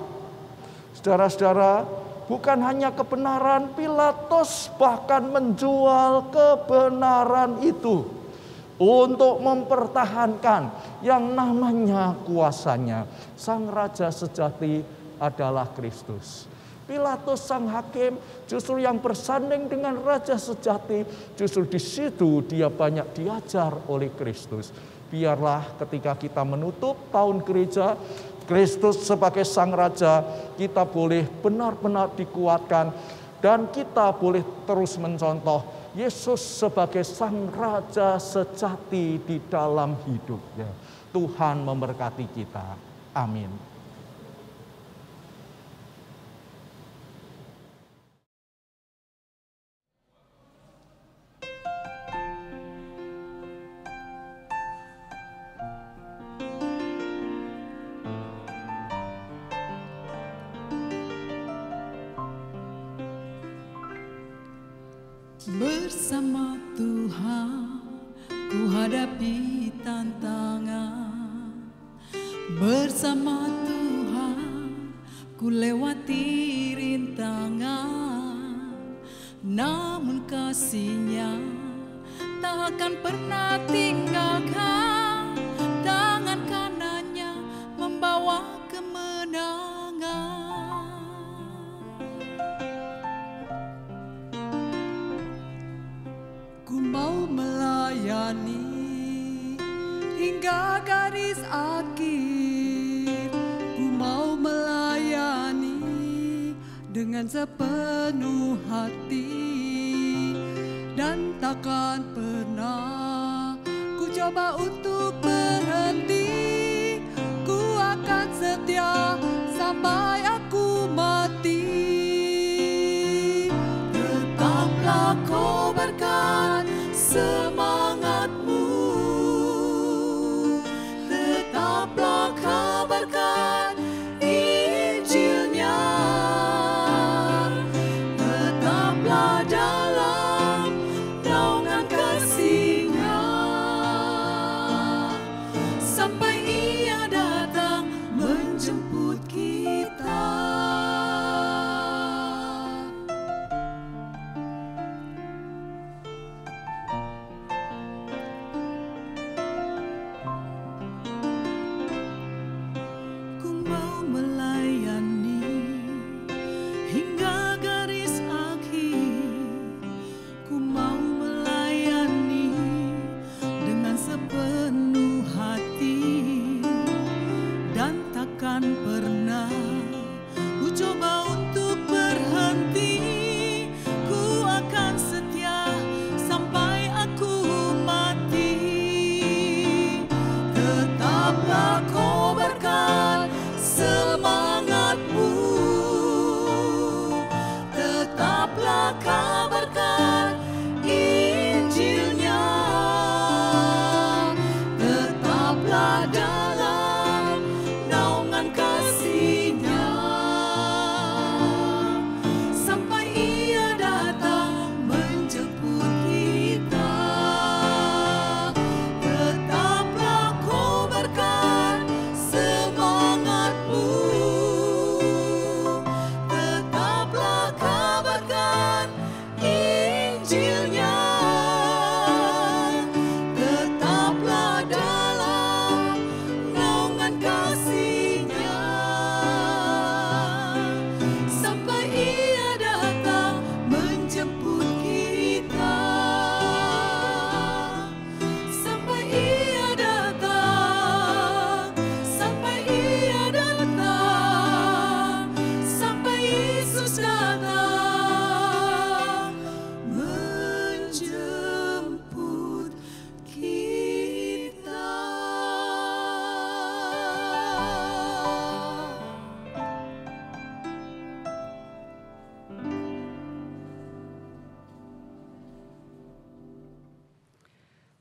Saudara-saudara, bukan hanya kebenaran, Pilatus bahkan menjual kebenaran itu untuk mempertahankan yang namanya kuasanya. Sang Raja sejati adalah Kristus. Pilatus sang hakim justru yang bersanding dengan Raja sejati, justru di situ dia banyak diajar oleh Kristus. Biarlah ketika kita menutup tahun gereja, Kristus sebagai Sang Raja, kita boleh benar-benar dikuatkan dan kita boleh terus mencontoh Yesus sebagai Sang Raja sejati di dalam hidupnya. Tuhan memberkati kita. Amin. Bersama Tuhan ku hadapi tantangan, bersama Tuhan ku lewati rintangan. Namun kasih-Nya tak akan pernah tinggalkan, tangan kanan-Nya membawa kemenangan. Ku mau melayani hingga garis akhir. Ku mau melayani dengan sepenuh hati, dan takkan pernah ku coba untuk berhenti. Ku akan setia sampai aku mati. Tetaplah kobarkan semangatmu, tetaplah kabarkan Injil-Nya, tetaplah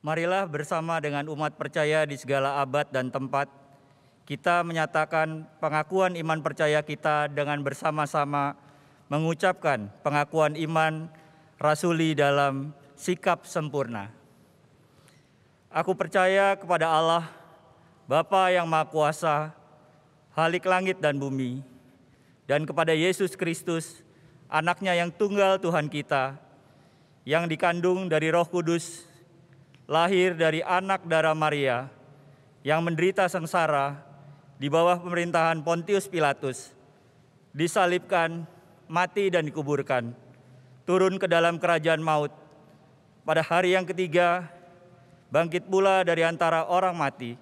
Marilah bersama dengan umat percaya di segala abad dan tempat, kita menyatakan pengakuan iman percaya kita dengan bersama-sama mengucapkan pengakuan iman rasuli dalam sikap sempurna. Aku percaya kepada Allah, Bapa yang Maha Kuasa, Khalik langit dan bumi, dan kepada Yesus Kristus, Anaknya yang tunggal Tuhan kita, yang dikandung dari Roh Kudus, lahir dari anak darah Maria, yang menderita sengsara di bawah pemerintahan Pontius Pilatus, disalibkan, mati dan dikuburkan, turun ke dalam kerajaan maut, pada hari yang ketiga, bangkit pula dari antara orang mati,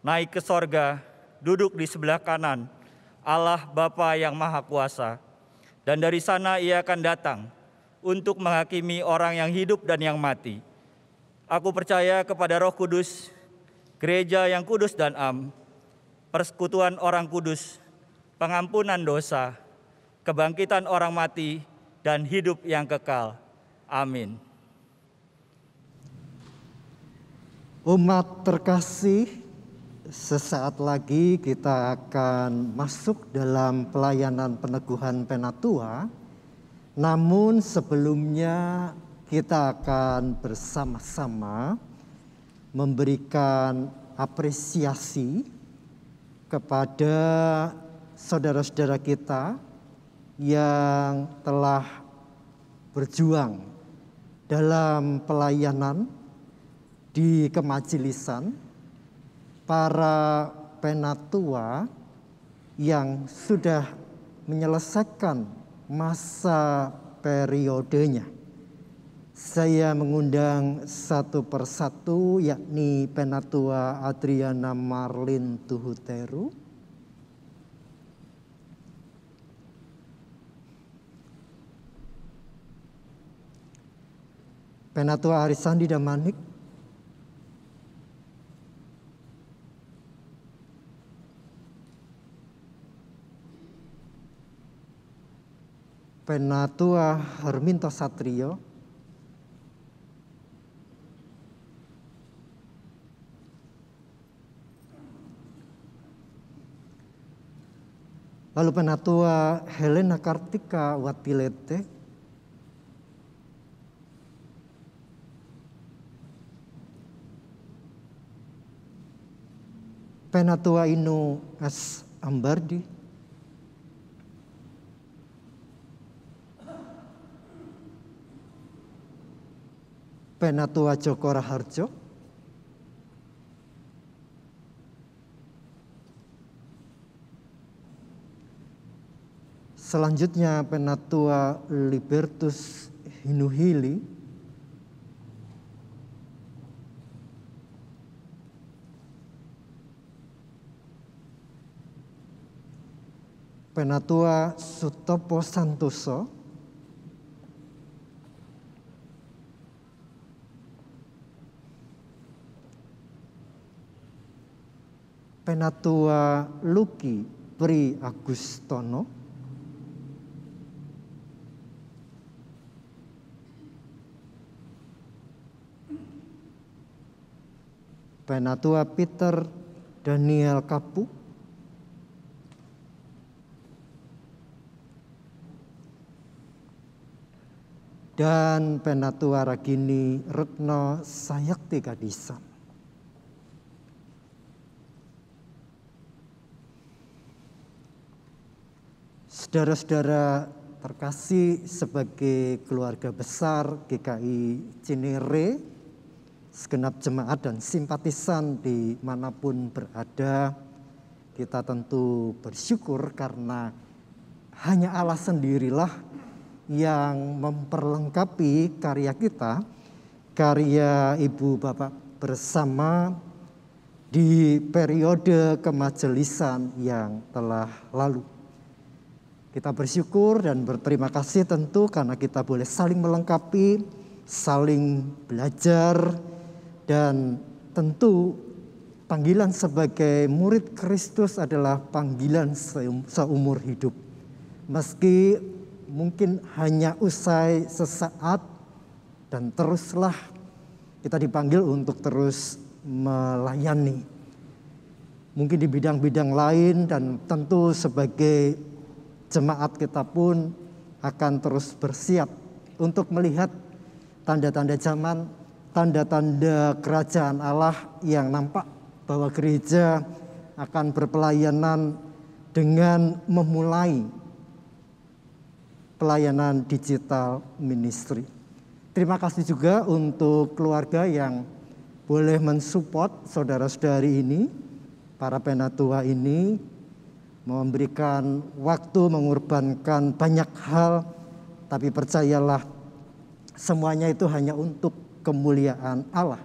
naik ke sorga, duduk di sebelah kanan Allah Bapa yang Maha Kuasa, dan dari sana Ia akan datang untuk menghakimi orang yang hidup dan yang mati. Aku percaya kepada Roh Kudus, gereja yang kudus dan am, persekutuan orang kudus, pengampunan dosa, kebangkitan orang mati, dan hidup yang kekal. Amin. Umat terkasih, sesaat lagi kita akan masuk dalam pelayanan peneguhan Penatua. Namun sebelumnya kita akan bersama-sama memberikan apresiasi kepada saudara-saudara kita yang telah berjuang dalam pelayanan di kemajelisan, para penatua yang sudah menyelesaikan masa periodenya. Saya mengundang satu persatu, yakni Penatua Adriana Marlin Tuhuteru, Penatua Arisandi Damanik, Penatua Herminto Satrio, lalu Penatua Helena Kartika Watilete, Penatua Inu S. Ambardi, Penatua Joko Raharjo, selanjutnya Penatua Libertus Hinuhili, Penatua Sutopo Santoso, Penatua Luki Pri Agustono, Penatua Peter Daniel Kapu, dan Penatua Ragini Retno Sayakti Kadisan. Saudara-saudara terkasih, sebagai keluarga besar GKI Cinere, segenap jemaat dan simpatisan dimanapun berada, kita tentu bersyukur karena hanya Allah sendirilah yang memperlengkapi karya kita, karya Ibu Bapak bersama di periode kemajelisan yang telah lalu. Kita bersyukur dan berterima kasih tentu karena kita boleh saling melengkapi, saling belajar, dan tentu panggilan sebagai murid Kristus adalah panggilan seumur hidup. Meski mungkin hanya usai sesaat, dan teruslah Kita dipanggil untuk terus melayani. Mungkin di bidang-bidang lain, dan tentu sebagai jemaat kita pun akan terus bersiap untuk melihat tanda-tanda zaman, tanda-tanda kerajaan Allah yang nampak bahwa gereja akan berpelayanan dengan memulai pelayanan digital ministry. Terima kasih juga untuk keluarga yang boleh mensupport saudara-saudari ini, para penatua ini, memberikan waktu, mengorbankan banyak hal, tapi percayalah semuanya itu hanya untuk kemuliaan Allah.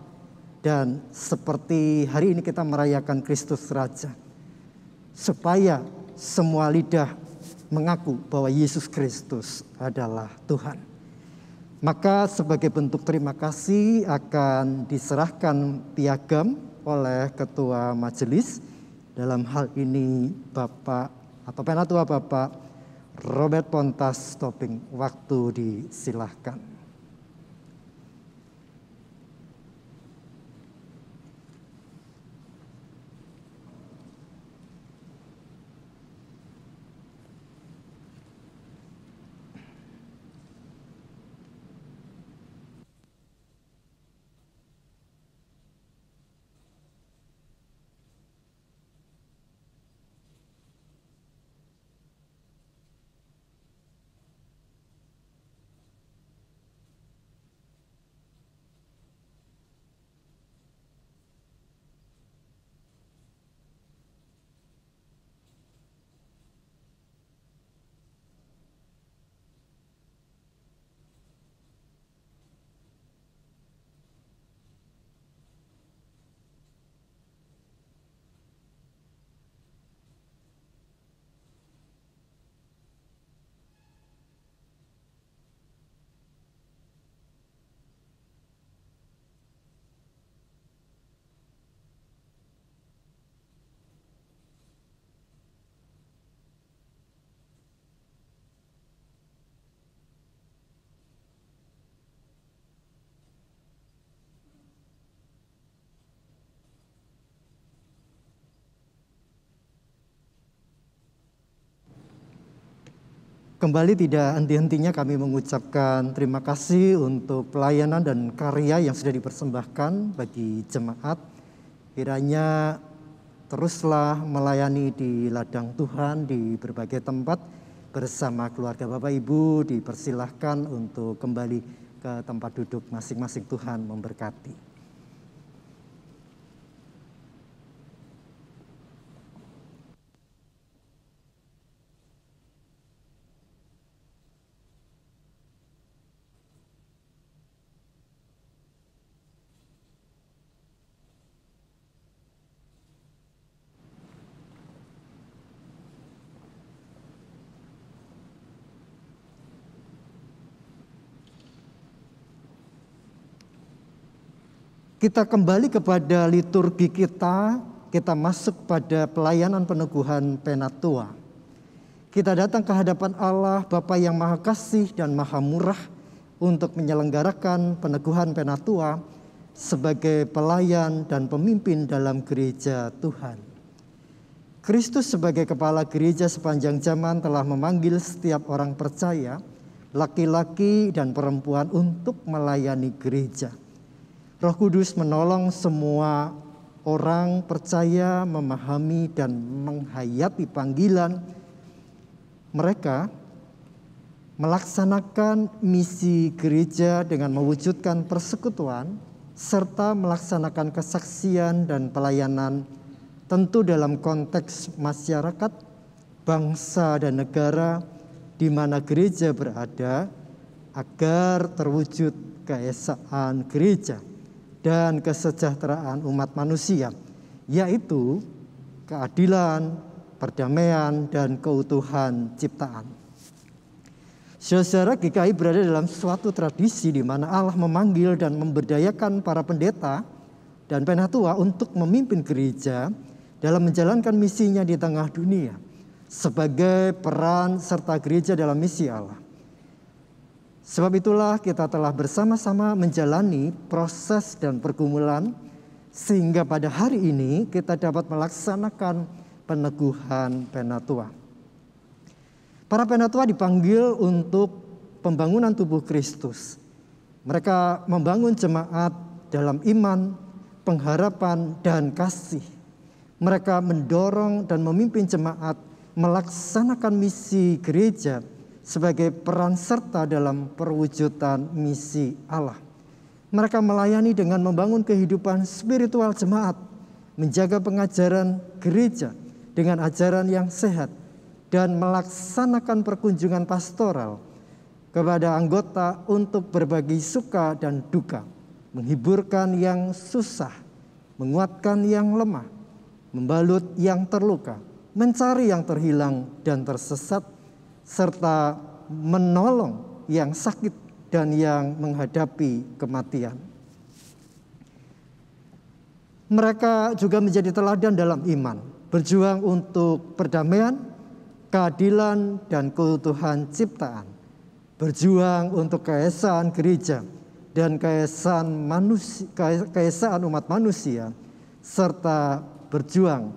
Dan seperti hari ini kita merayakan Kristus Raja, supaya semua lidah mengaku bahwa Yesus Kristus adalah Tuhan. Maka sebagai bentuk terima kasih akan diserahkan piagam oleh Ketua Majelis, dalam hal ini Bapak atau Penatua Bapak Robert Pontas Tobing. Waktu disilahkan. Kembali tidak henti-hentinya kami mengucapkan terima kasih untuk pelayanan dan karya yang sudah dipersembahkan bagi jemaat. Kiranya teruslah melayani di ladang Tuhan di berbagai tempat bersama keluarga Bapak Ibu. Dipersilahkan untuk kembali ke tempat duduk masing-masing. Tuhan memberkati. Kita kembali kepada liturgi kita masuk pada pelayanan peneguhan penatua. Kita datang ke hadapan Allah Bapa yang Maha Kasih dan Maha Murah untuk menyelenggarakan peneguhan penatua sebagai pelayan dan pemimpin dalam gereja Tuhan. Kristus sebagai kepala gereja sepanjang zaman telah memanggil setiap orang percaya, laki-laki dan perempuan untuk melayani gereja. Roh Kudus menolong semua orang percaya memahami dan menghayati panggilan mereka melaksanakan misi gereja dengan mewujudkan persekutuan serta melaksanakan kesaksian dan pelayanan, tentu dalam konteks masyarakat, bangsa dan negara di mana gereja berada, agar terwujud keesaan gereja dan kesejahteraan umat manusia, yaitu keadilan, perdamaian, dan keutuhan ciptaan. Saudara, GKI berada dalam suatu tradisi di mana Allah memanggil dan memberdayakan para pendeta dan penatua untuk memimpin gereja dalam menjalankan misinya di tengah dunia sebagai peran serta gereja dalam misi Allah. Sebab itulah kita telah bersama-sama menjalani proses dan pergumulan sehingga pada hari ini kita dapat melaksanakan peneguhan penatua. Para penatua dipanggil untuk pembangunan tubuh Kristus. Mereka membangun jemaat dalam iman, pengharapan, dan kasih. Mereka mendorong dan memimpin jemaat melaksanakan misi gereja sebagai peran serta dalam perwujudan misi Allah. Mereka melayani dengan membangun kehidupan spiritual jemaat, menjaga pengajaran gereja dengan ajaran yang sehat, dan melaksanakan perkunjungan pastoral kepada anggota untuk berbagi suka dan duka, menghiburkan yang susah, menguatkan yang lemah, membalut yang terluka, mencari yang terhilang dan tersesat, serta menolong yang sakit dan yang menghadapi kematian. Mereka juga menjadi teladan dalam iman, berjuang untuk perdamaian, keadilan, dan keutuhan ciptaan, berjuang untuk keesaan gereja dan keesaan umat manusia, serta berjuang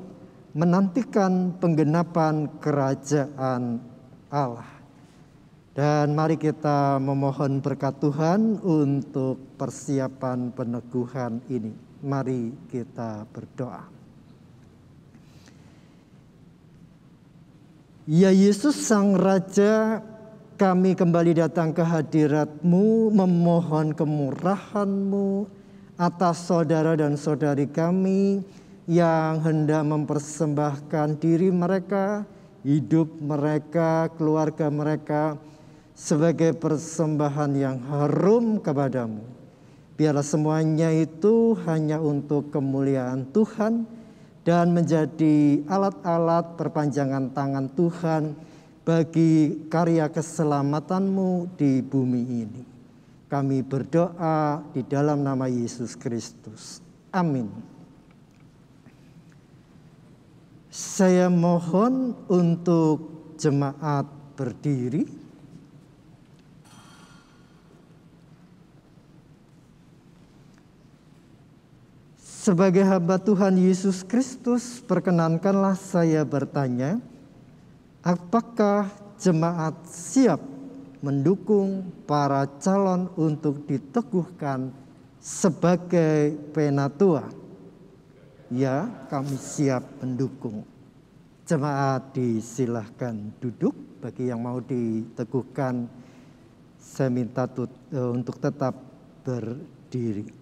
menantikan penggenapan kerajaan Allah. Dan mari kita memohon berkat Tuhan untuk persiapan peneguhan ini. Mari kita berdoa. Ya Yesus Sang Raja, kami kembali datang ke hadirat-Mu memohon kemurahan-Mu atas saudara dan saudari kami yang hendak mempersembahkan diri mereka, hidup mereka, keluarga mereka sebagai persembahan yang harum kepadamu. Biarlah semuanya itu hanya untuk kemuliaan Tuhan dan menjadi alat-alat perpanjangan tangan Tuhan bagi karya keselamatan-Mu di bumi ini. Kami berdoa di dalam nama Yesus Kristus. Amin. Saya mohon untuk jemaat berdiri. Sebagai hamba Tuhan Yesus Kristus, perkenankanlah saya bertanya, apakah jemaat siap mendukung para calon untuk diteguhkan sebagai penatua? Ya, kami siap mendukung. Jemaat disilahkan duduk. Bagi yang mau diteguhkan, saya minta untuk tetap berdiri.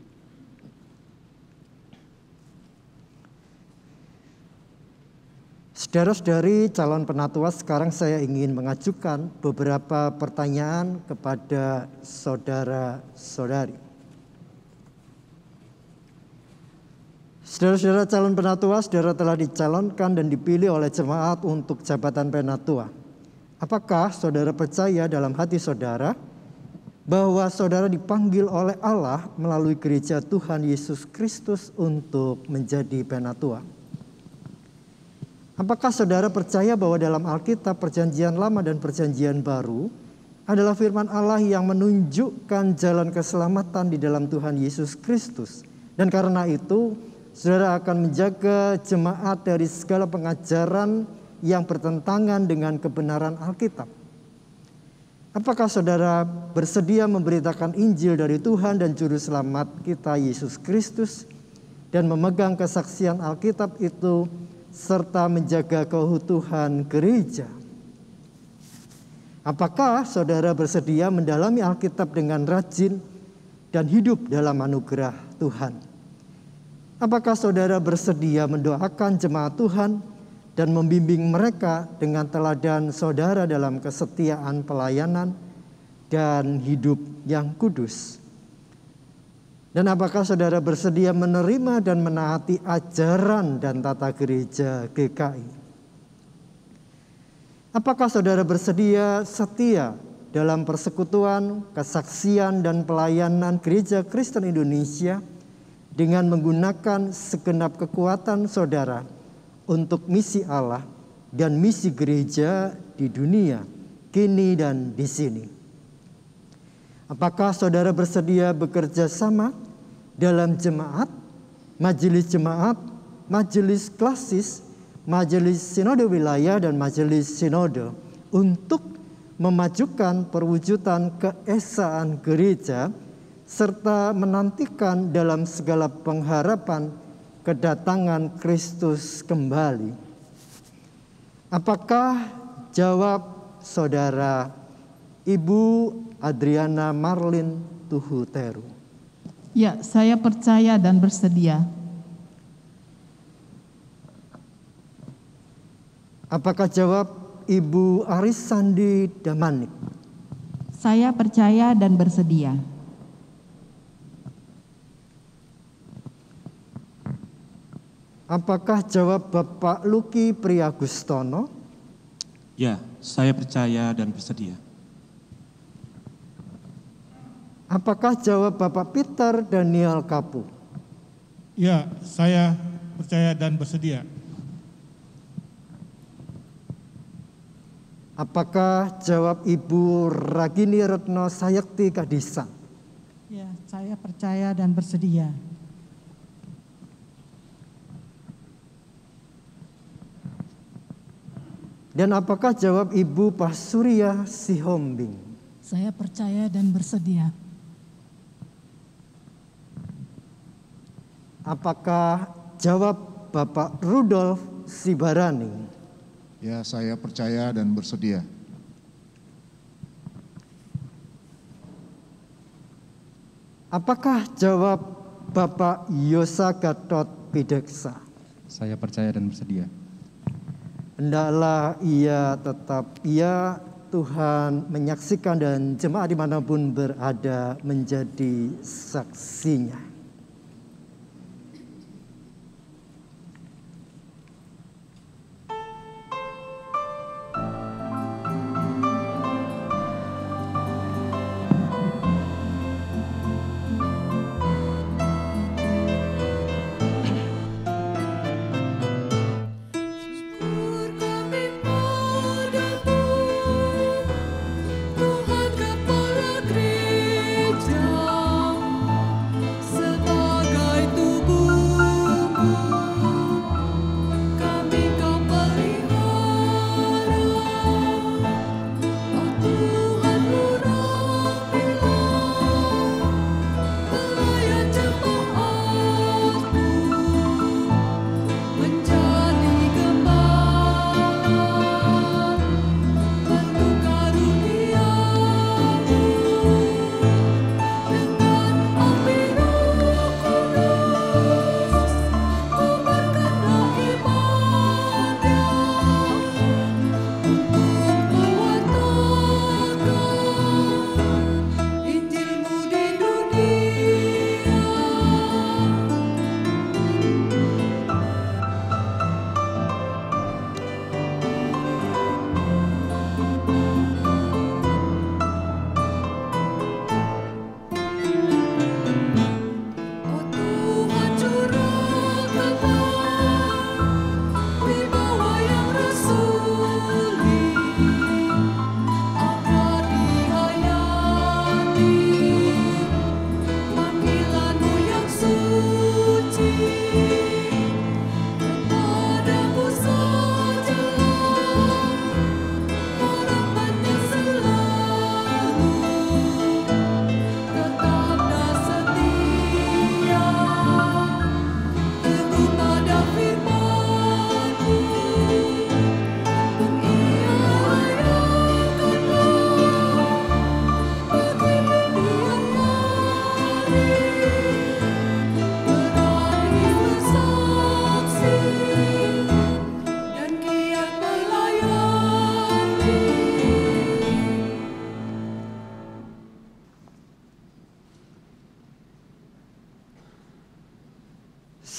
Saudara-saudari calon penatua, sekarang saya ingin mengajukan beberapa pertanyaan kepada saudara-saudari. Saudara-saudara calon penatua, saudara telah dicalonkan dan dipilih oleh jemaat untuk jabatan penatua. Apakah saudara percaya dalam hati saudara bahwa saudara dipanggil oleh Allah melalui gereja Tuhan Yesus Kristus untuk menjadi penatua? Apakah saudara percaya bahwa dalam Alkitab Perjanjian Lama dan Perjanjian Baru adalah firman Allah yang menunjukkan jalan keselamatan di dalam Tuhan Yesus Kristus? Dan karena itu, saudara akan menjaga jemaat dari segala pengajaran yang bertentangan dengan kebenaran Alkitab. Apakah saudara bersedia memberitakan Injil dari Tuhan dan Juru Selamat kita Yesus Kristus dan memegang kesaksian Alkitab itu serta menjaga keutuhan gereja? Apakah saudara bersedia mendalami Alkitab dengan rajin dan hidup dalam anugerah Tuhan? Apakah saudara bersedia mendoakan jemaat Tuhan dan membimbing mereka dengan teladan saudara dalam kesetiaan pelayanan dan hidup yang kudus? Dan apakah saudara bersedia menerima dan menaati ajaran dan tata gereja GKI? Apakah saudara bersedia setia dalam persekutuan, kesaksian, dan pelayanan Gereja Kristen Indonesia dengan menggunakan segenap kekuatan saudara untuk misi Allah dan misi gereja di dunia, kini dan di sini? Apakah saudara bersedia bekerja sama dalam jemaat, majelis klasis, majelis sinode wilayah, dan majelis sinode untuk memajukan perwujudan keesaan gereja serta menantikan dalam segala pengharapan kedatangan Kristus kembali? Apakah jawab saudara Ibu Adriana Marlin Tuhuteru? Ya, saya percaya dan bersedia. Apakah jawab Ibu Arisandi Damanik? Saya percaya dan bersedia. Apakah jawab Bapak Luki Priagustono? Ya, saya percaya dan bersedia. Apakah jawab Bapak Peter Daniel Kapu? Ya, saya percaya dan bersedia. Apakah jawab Ibu Ragini Retno Sayekti Kadisa? Ya, saya percaya dan bersedia. Dan apakah jawab Ibu Pasuria Sihombing? Saya percaya dan bersedia. Apakah jawab Bapak Rudolf Sibarani? Ya, saya percaya dan bersedia. Apakah jawab Bapak Yosa Gatot Pideksa? Saya percaya dan bersedia. Hendaklah ia tetap ia, Tuhan menyaksikan dan jemaat dimanapun berada menjadi saksinya. Tuhan Kepala Gereja,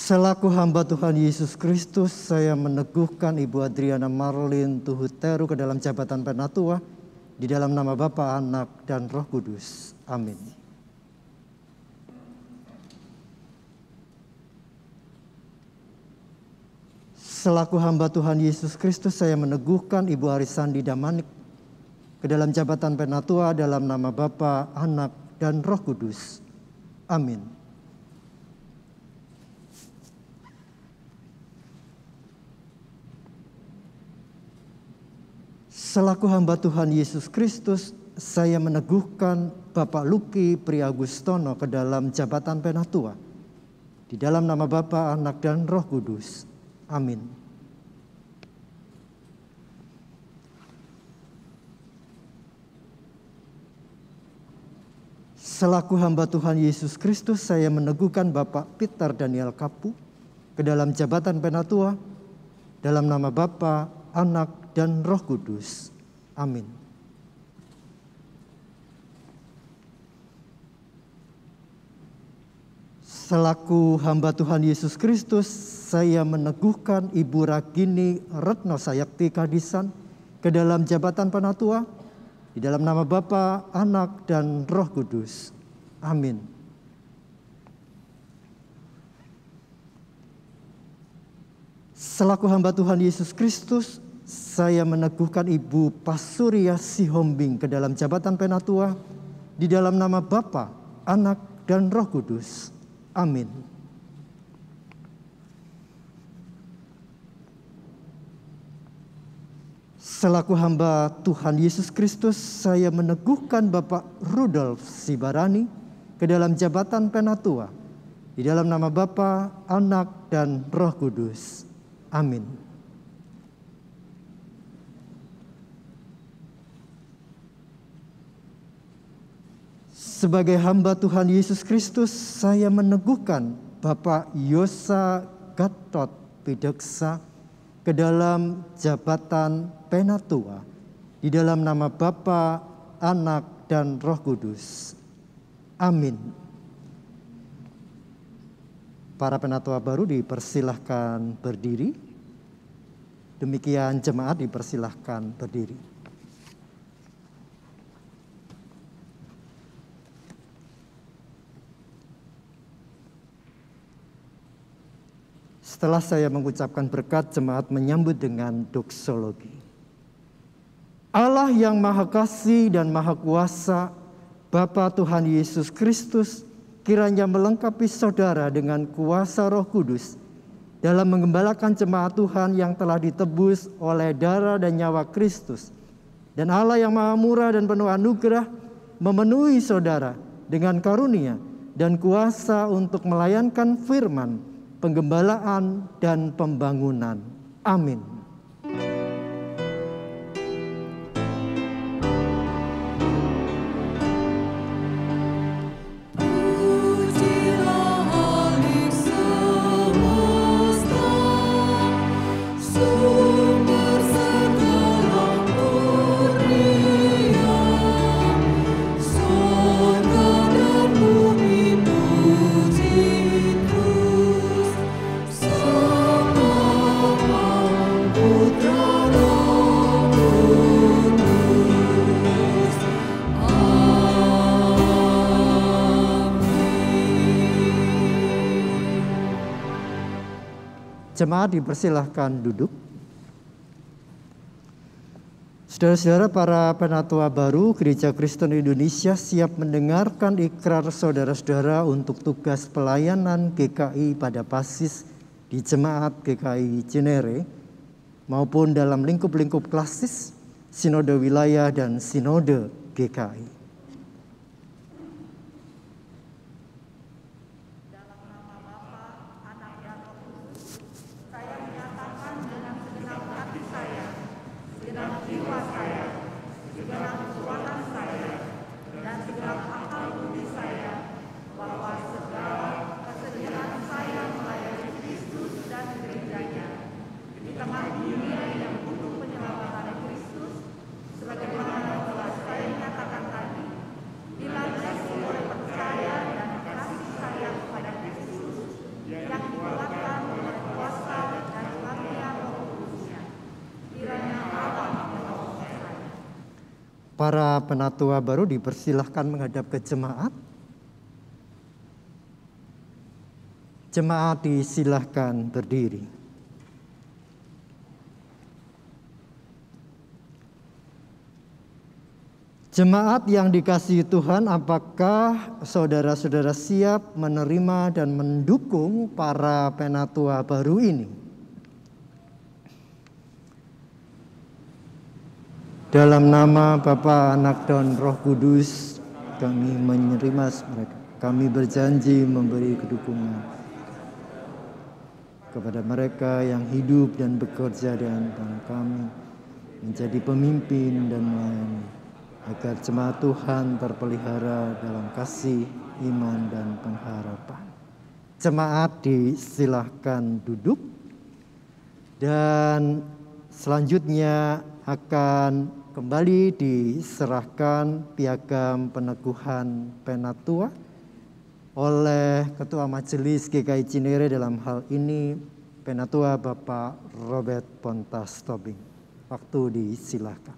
Selaku hamba Tuhan Yesus Kristus, saya meneguhkan Ibu Adriana Marlin Tuhuteru ke dalam jabatan penatua di dalam nama Bapa, Anak, dan Roh Kudus. Amin. Selaku hamba Tuhan Yesus Kristus, saya meneguhkan Ibu Arisandi Damanik ke dalam jabatan Penatua dalam nama Bapa, Anak, dan Roh Kudus. Amin. Selaku hamba Tuhan Yesus Kristus, saya meneguhkan Bapak Luki Priagustono ke dalam jabatan Penatua. Di dalam nama Bapa, Anak, dan Roh Kudus. Amin. Selaku hamba Tuhan Yesus Kristus, saya meneguhkan Bapak Peter Daniel Kapu ke dalam jabatan Penatua. Dalam nama Bapa, Anak, dan Roh Kudus. Amin. Selaku hamba Tuhan Yesus Kristus, saya meneguhkan Ibu Ragini Retno Sayakti Kadisan ke dalam jabatan Penatua. Di dalam nama Bapa, Anak, dan Roh Kudus. Amin. Selaku hamba Tuhan Yesus Kristus, saya meneguhkan Ibu Pasuria Sihombing ke dalam jabatan Penatua. Di dalam nama Bapa, Anak, dan Roh Kudus. Amin. Selaku hamba Tuhan Yesus Kristus, saya meneguhkan Bapak Rudolf Sibarani ke dalam jabatan Penatua. Di dalam nama Bapa, Anak, dan Roh Kudus. Amin. Sebagai hamba Tuhan Yesus Kristus, saya meneguhkan Bapak Yosa Gatot Pideksa ke dalam jabatan Penatua. Di dalam nama Bapa, Anak, dan Roh Kudus. Amin. Para penatua baru dipersilahkan berdiri. Demikian jemaat dipersilahkan berdiri. Setelah saya mengucapkan berkat, jemaat menyambut dengan doksologi. Allah yang Maha Kasih dan Maha Kuasa, Bapa Tuhan Yesus Kristus, kiranya melengkapi saudara dengan kuasa Roh Kudus dalam menggembalakan jemaat Tuhan yang telah ditebus oleh darah dan nyawa Kristus. Dan Allah yang Maha Murah dan penuh anugerah memenuhi saudara dengan karunia dan kuasa untuk melayankan firman, penggembalaan, dan pembangunan. Amin. Jemaat dipersilahkan duduk. Saudara-saudara, para penatua baru Gereja Kristen Indonesia siap mendengarkan ikrar saudara-saudara untuk tugas pelayanan GKI pada PASIS di Jemaat GKI Cinere maupun dalam lingkup-lingkup klasis, sinode wilayah, dan sinode GKI. Para penatua baru dipersilahkan menghadap ke jemaat. Jemaat disilahkan berdiri. Jemaat yang dikasihi Tuhan, apakah saudara-saudara siap menerima dan mendukung para penatua baru ini? Dalam nama Bapa, Anak, dan Roh Kudus, kami menerima mereka. Kami berjanji memberi kedukungan kepada mereka yang hidup dan bekerja di antara kami, menjadi pemimpin dan melayani, agar jemaat Tuhan terpelihara dalam kasih, iman, dan pengharapan. Jemaat disilahkan duduk, dan selanjutnya akan kembali diserahkan piagam peneguhan penatua oleh Ketua Majelis GKI Cinere, dalam hal ini Penatua Bapak Robert Pontas Tobing. Waktu disilahkan.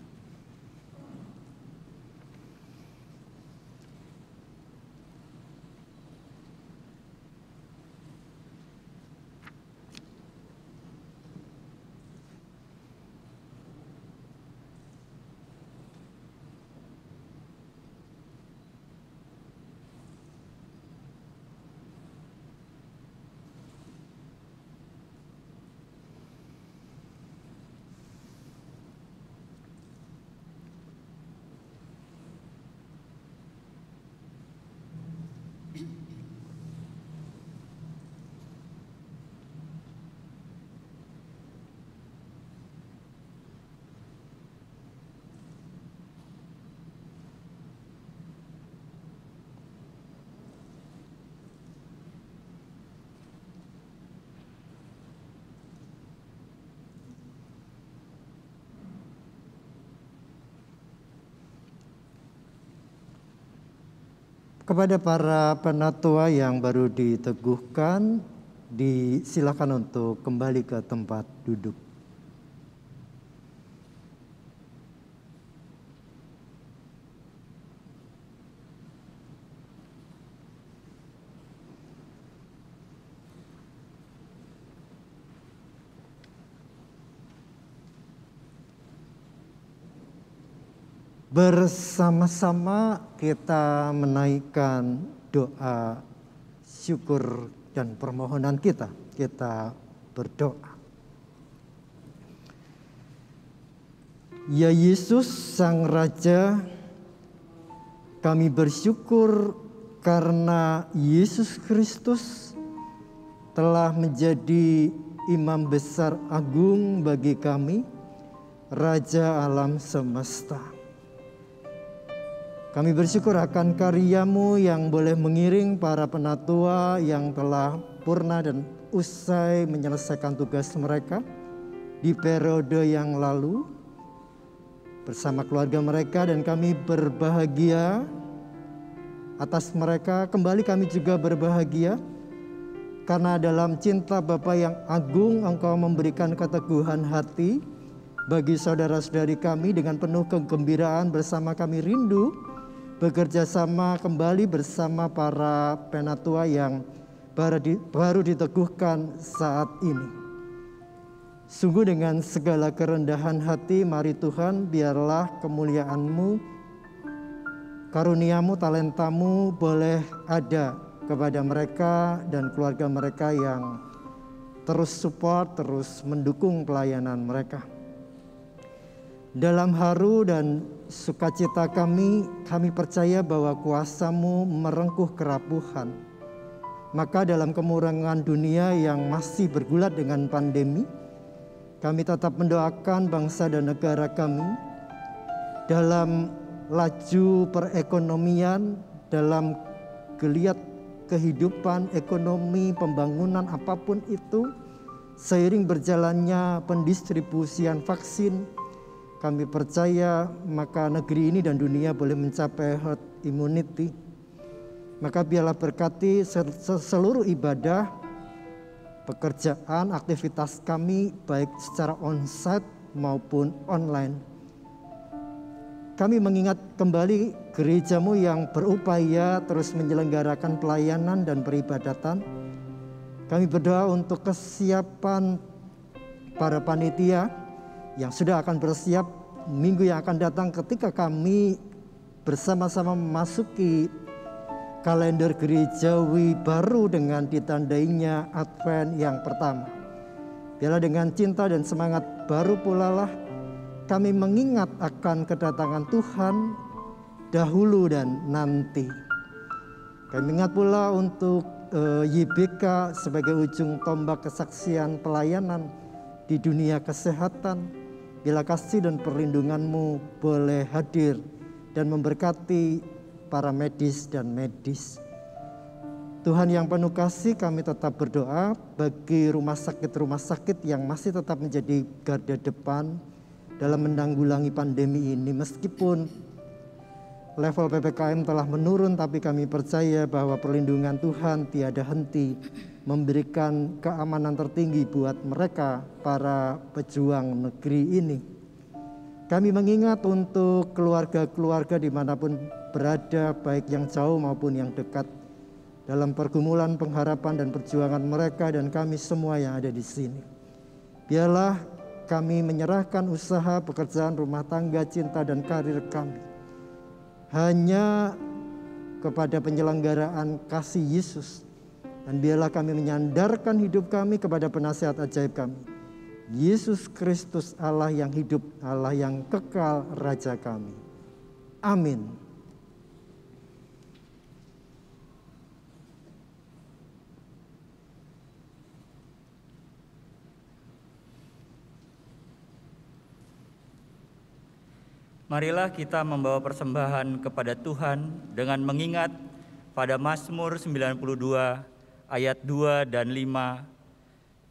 Kepada para penatua yang baru diteguhkan, disilakan untuk kembali ke tempat duduk. Bersama-sama kita menaikkan doa syukur dan permohonan kita. Kita berdoa. Ya Yesus Sang Raja, kami bersyukur karena Yesus Kristus telah menjadi imam besar agung bagi kami, Raja alam semesta. Kami bersyukur akan karya-Mu yang boleh mengiring para penatua yang telah purna dan usai menyelesaikan tugas mereka di periode yang lalu bersama keluarga mereka, dan kami berbahagia atas mereka. Kembali kami juga berbahagia karena dalam cinta Bapa yang agung Engkau memberikan keteguhan hati bagi saudara-saudari kami. Dengan penuh kegembiraan bersama kami rindu bekerja sama kembali bersama para penatua yang baru diteguhkan saat ini. Sungguh dengan segala kerendahan hati, mari Tuhan, biarlah kemuliaan-Mu, karunia-Mu, talenta-Mu boleh ada kepada mereka dan keluarga mereka yang terus support, terus mendukung pelayanan mereka. Dalam haru dan sukacita kami percaya bahwa kuasa-Mu merengkuh kerapuhan. Maka dalam kemurangan dunia yang masih bergulat dengan pandemi, kami tetap mendoakan bangsa dan negara kami dalam laju perekonomian, dalam geliat kehidupan ekonomi, pembangunan apapun itu, seiring berjalannya pendistribusian vaksin. Kami percaya maka negeri ini dan dunia boleh mencapai herd immunity. Maka biarlah berkati seluruh ibadah, pekerjaan, aktivitas kami baik secara onsite maupun online. Kami mengingat kembali gereja-Mu yang berupaya terus menyelenggarakan pelayanan dan peribadatan. Kami berdoa untuk kesiapan para panitia yang sudah akan bersiap minggu yang akan datang ketika kami bersama-sama memasuki kalender gerejawi baru dengan ditandainya Advent yang pertama. Biarlah dengan cinta dan semangat baru pula lah kami mengingat akan kedatangan Tuhan dahulu dan nanti. Kami ingat pula untuk YBK sebagai ujung tombak kesaksian pelayanan di dunia kesehatan. Bila kasih dan perlindungan-Mu boleh hadir dan memberkati para medis dan medis. Tuhan yang penuh kasih, kami tetap berdoa bagi rumah sakit yang masih tetap menjadi garda depan dalam menanggulangi pandemi ini. Meskipun level PPKM telah menurun, tapi kami percaya bahwa perlindungan Tuhan tiada henti memberikan keamanan tertinggi buat mereka, para pejuang negeri ini. Kami mengingat untuk keluarga-keluarga dimanapun berada, baik yang jauh maupun yang dekat, dalam pergumulan, pengharapan, dan perjuangan mereka dan kami semua yang ada di sini. Biarlah kami menyerahkan usaha, pekerjaan, rumah tangga, cinta, dan karir kami hanya kepada penyelenggaraan kasih Yesus. Dan biarlah kami menyandarkan hidup kami kepada penasihat ajaib kami, Yesus Kristus, Allah yang hidup, Allah yang kekal, Raja kami. Amin. Marilah kita membawa persembahan kepada Tuhan dengan mengingat pada Mazmur 92 ayat 2 dan 5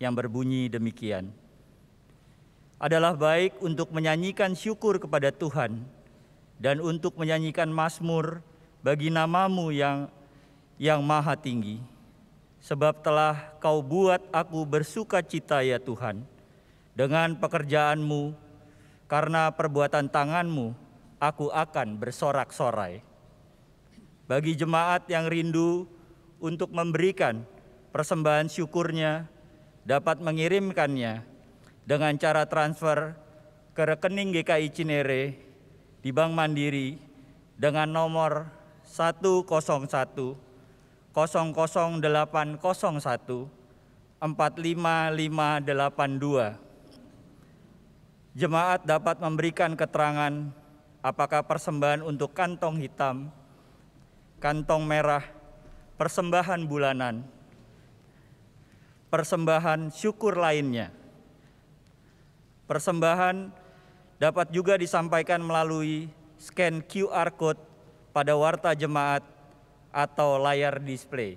yang berbunyi demikian. Adalah baik untuk menyanyikan syukur kepada Tuhan dan untuk menyanyikan mazmur bagi nama-Mu yang maha tinggi. Sebab telah Kau buat aku bersuka cita ya Tuhan dengan pekerjaan-Mu, karena perbuatan tangan-Mu aku akan bersorak-sorai. Bagi jemaat yang rindu untuk memberikan persembahan syukurnya, dapat mengirimkannya dengan cara transfer ke rekening GKI Cinere di Bank Mandiri dengan nomor 101 00 801 45582. Jemaat dapat memberikan keterangan apakah persembahan untuk kantong hitam, kantong merah, persembahan bulanan, persembahan syukur lainnya. Persembahan dapat juga disampaikan melalui scan QR Code pada warta jemaat atau layar display.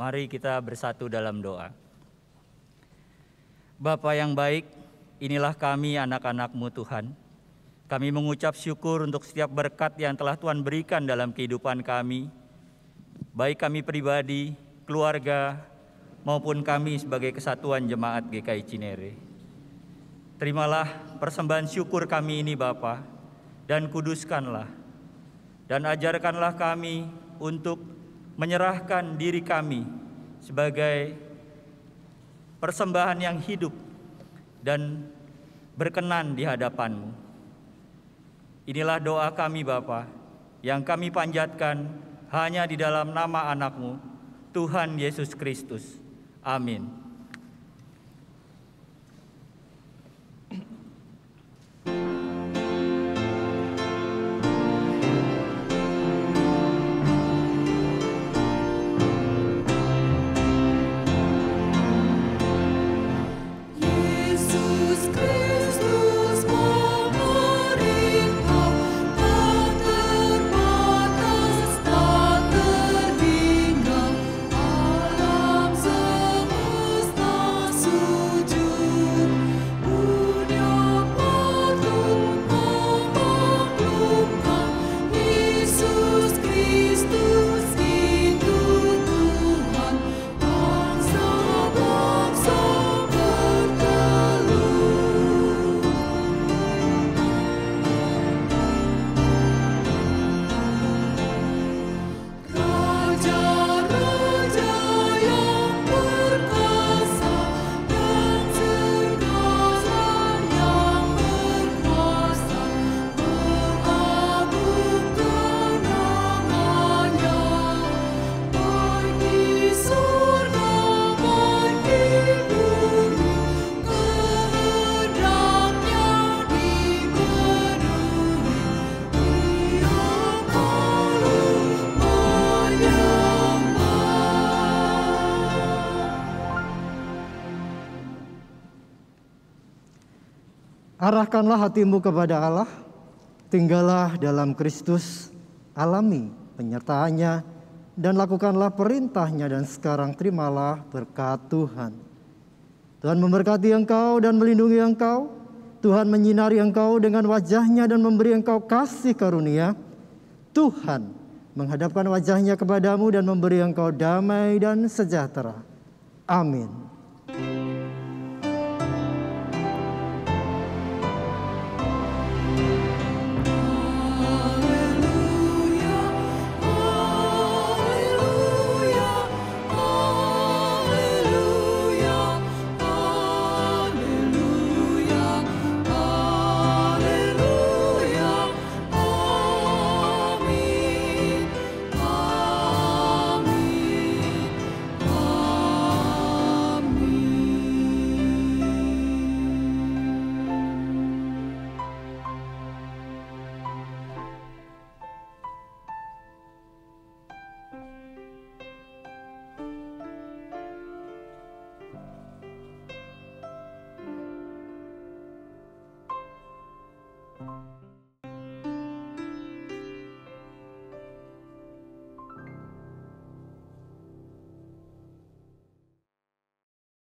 Mari kita bersatu dalam doa. Bapa yang baik, inilah kami anak-anak-Mu Tuhan. Kami mengucap syukur untuk setiap berkat yang telah Tuhan berikan dalam kehidupan kami, baik kami pribadi, keluarga, maupun kami sebagai kesatuan jemaat GKI Cinere. Terimalah persembahan syukur kami ini Bapa, dan kuduskanlah, dan ajarkanlah kami untuk menyerahkan diri kami sebagai persembahan yang hidup dan berkenan di hadapan-Mu. Inilah doa kami Bapa, yang kami panjatkan hanya di dalam nama anak-Mu, Tuhan Yesus Kristus. Amin. Arahkanlah hatimu kepada Allah, tinggallah dalam Kristus, alami penyertaannya, dan lakukanlah perintahnya, dan sekarang terimalah berkat Tuhan. Tuhan memberkati engkau dan melindungi engkau. Tuhan menyinari engkau dengan wajahnya dan memberi engkau kasih karunia. Tuhan menghadapkan wajahnya kepadamu dan memberi engkau damai dan sejahtera. Amin.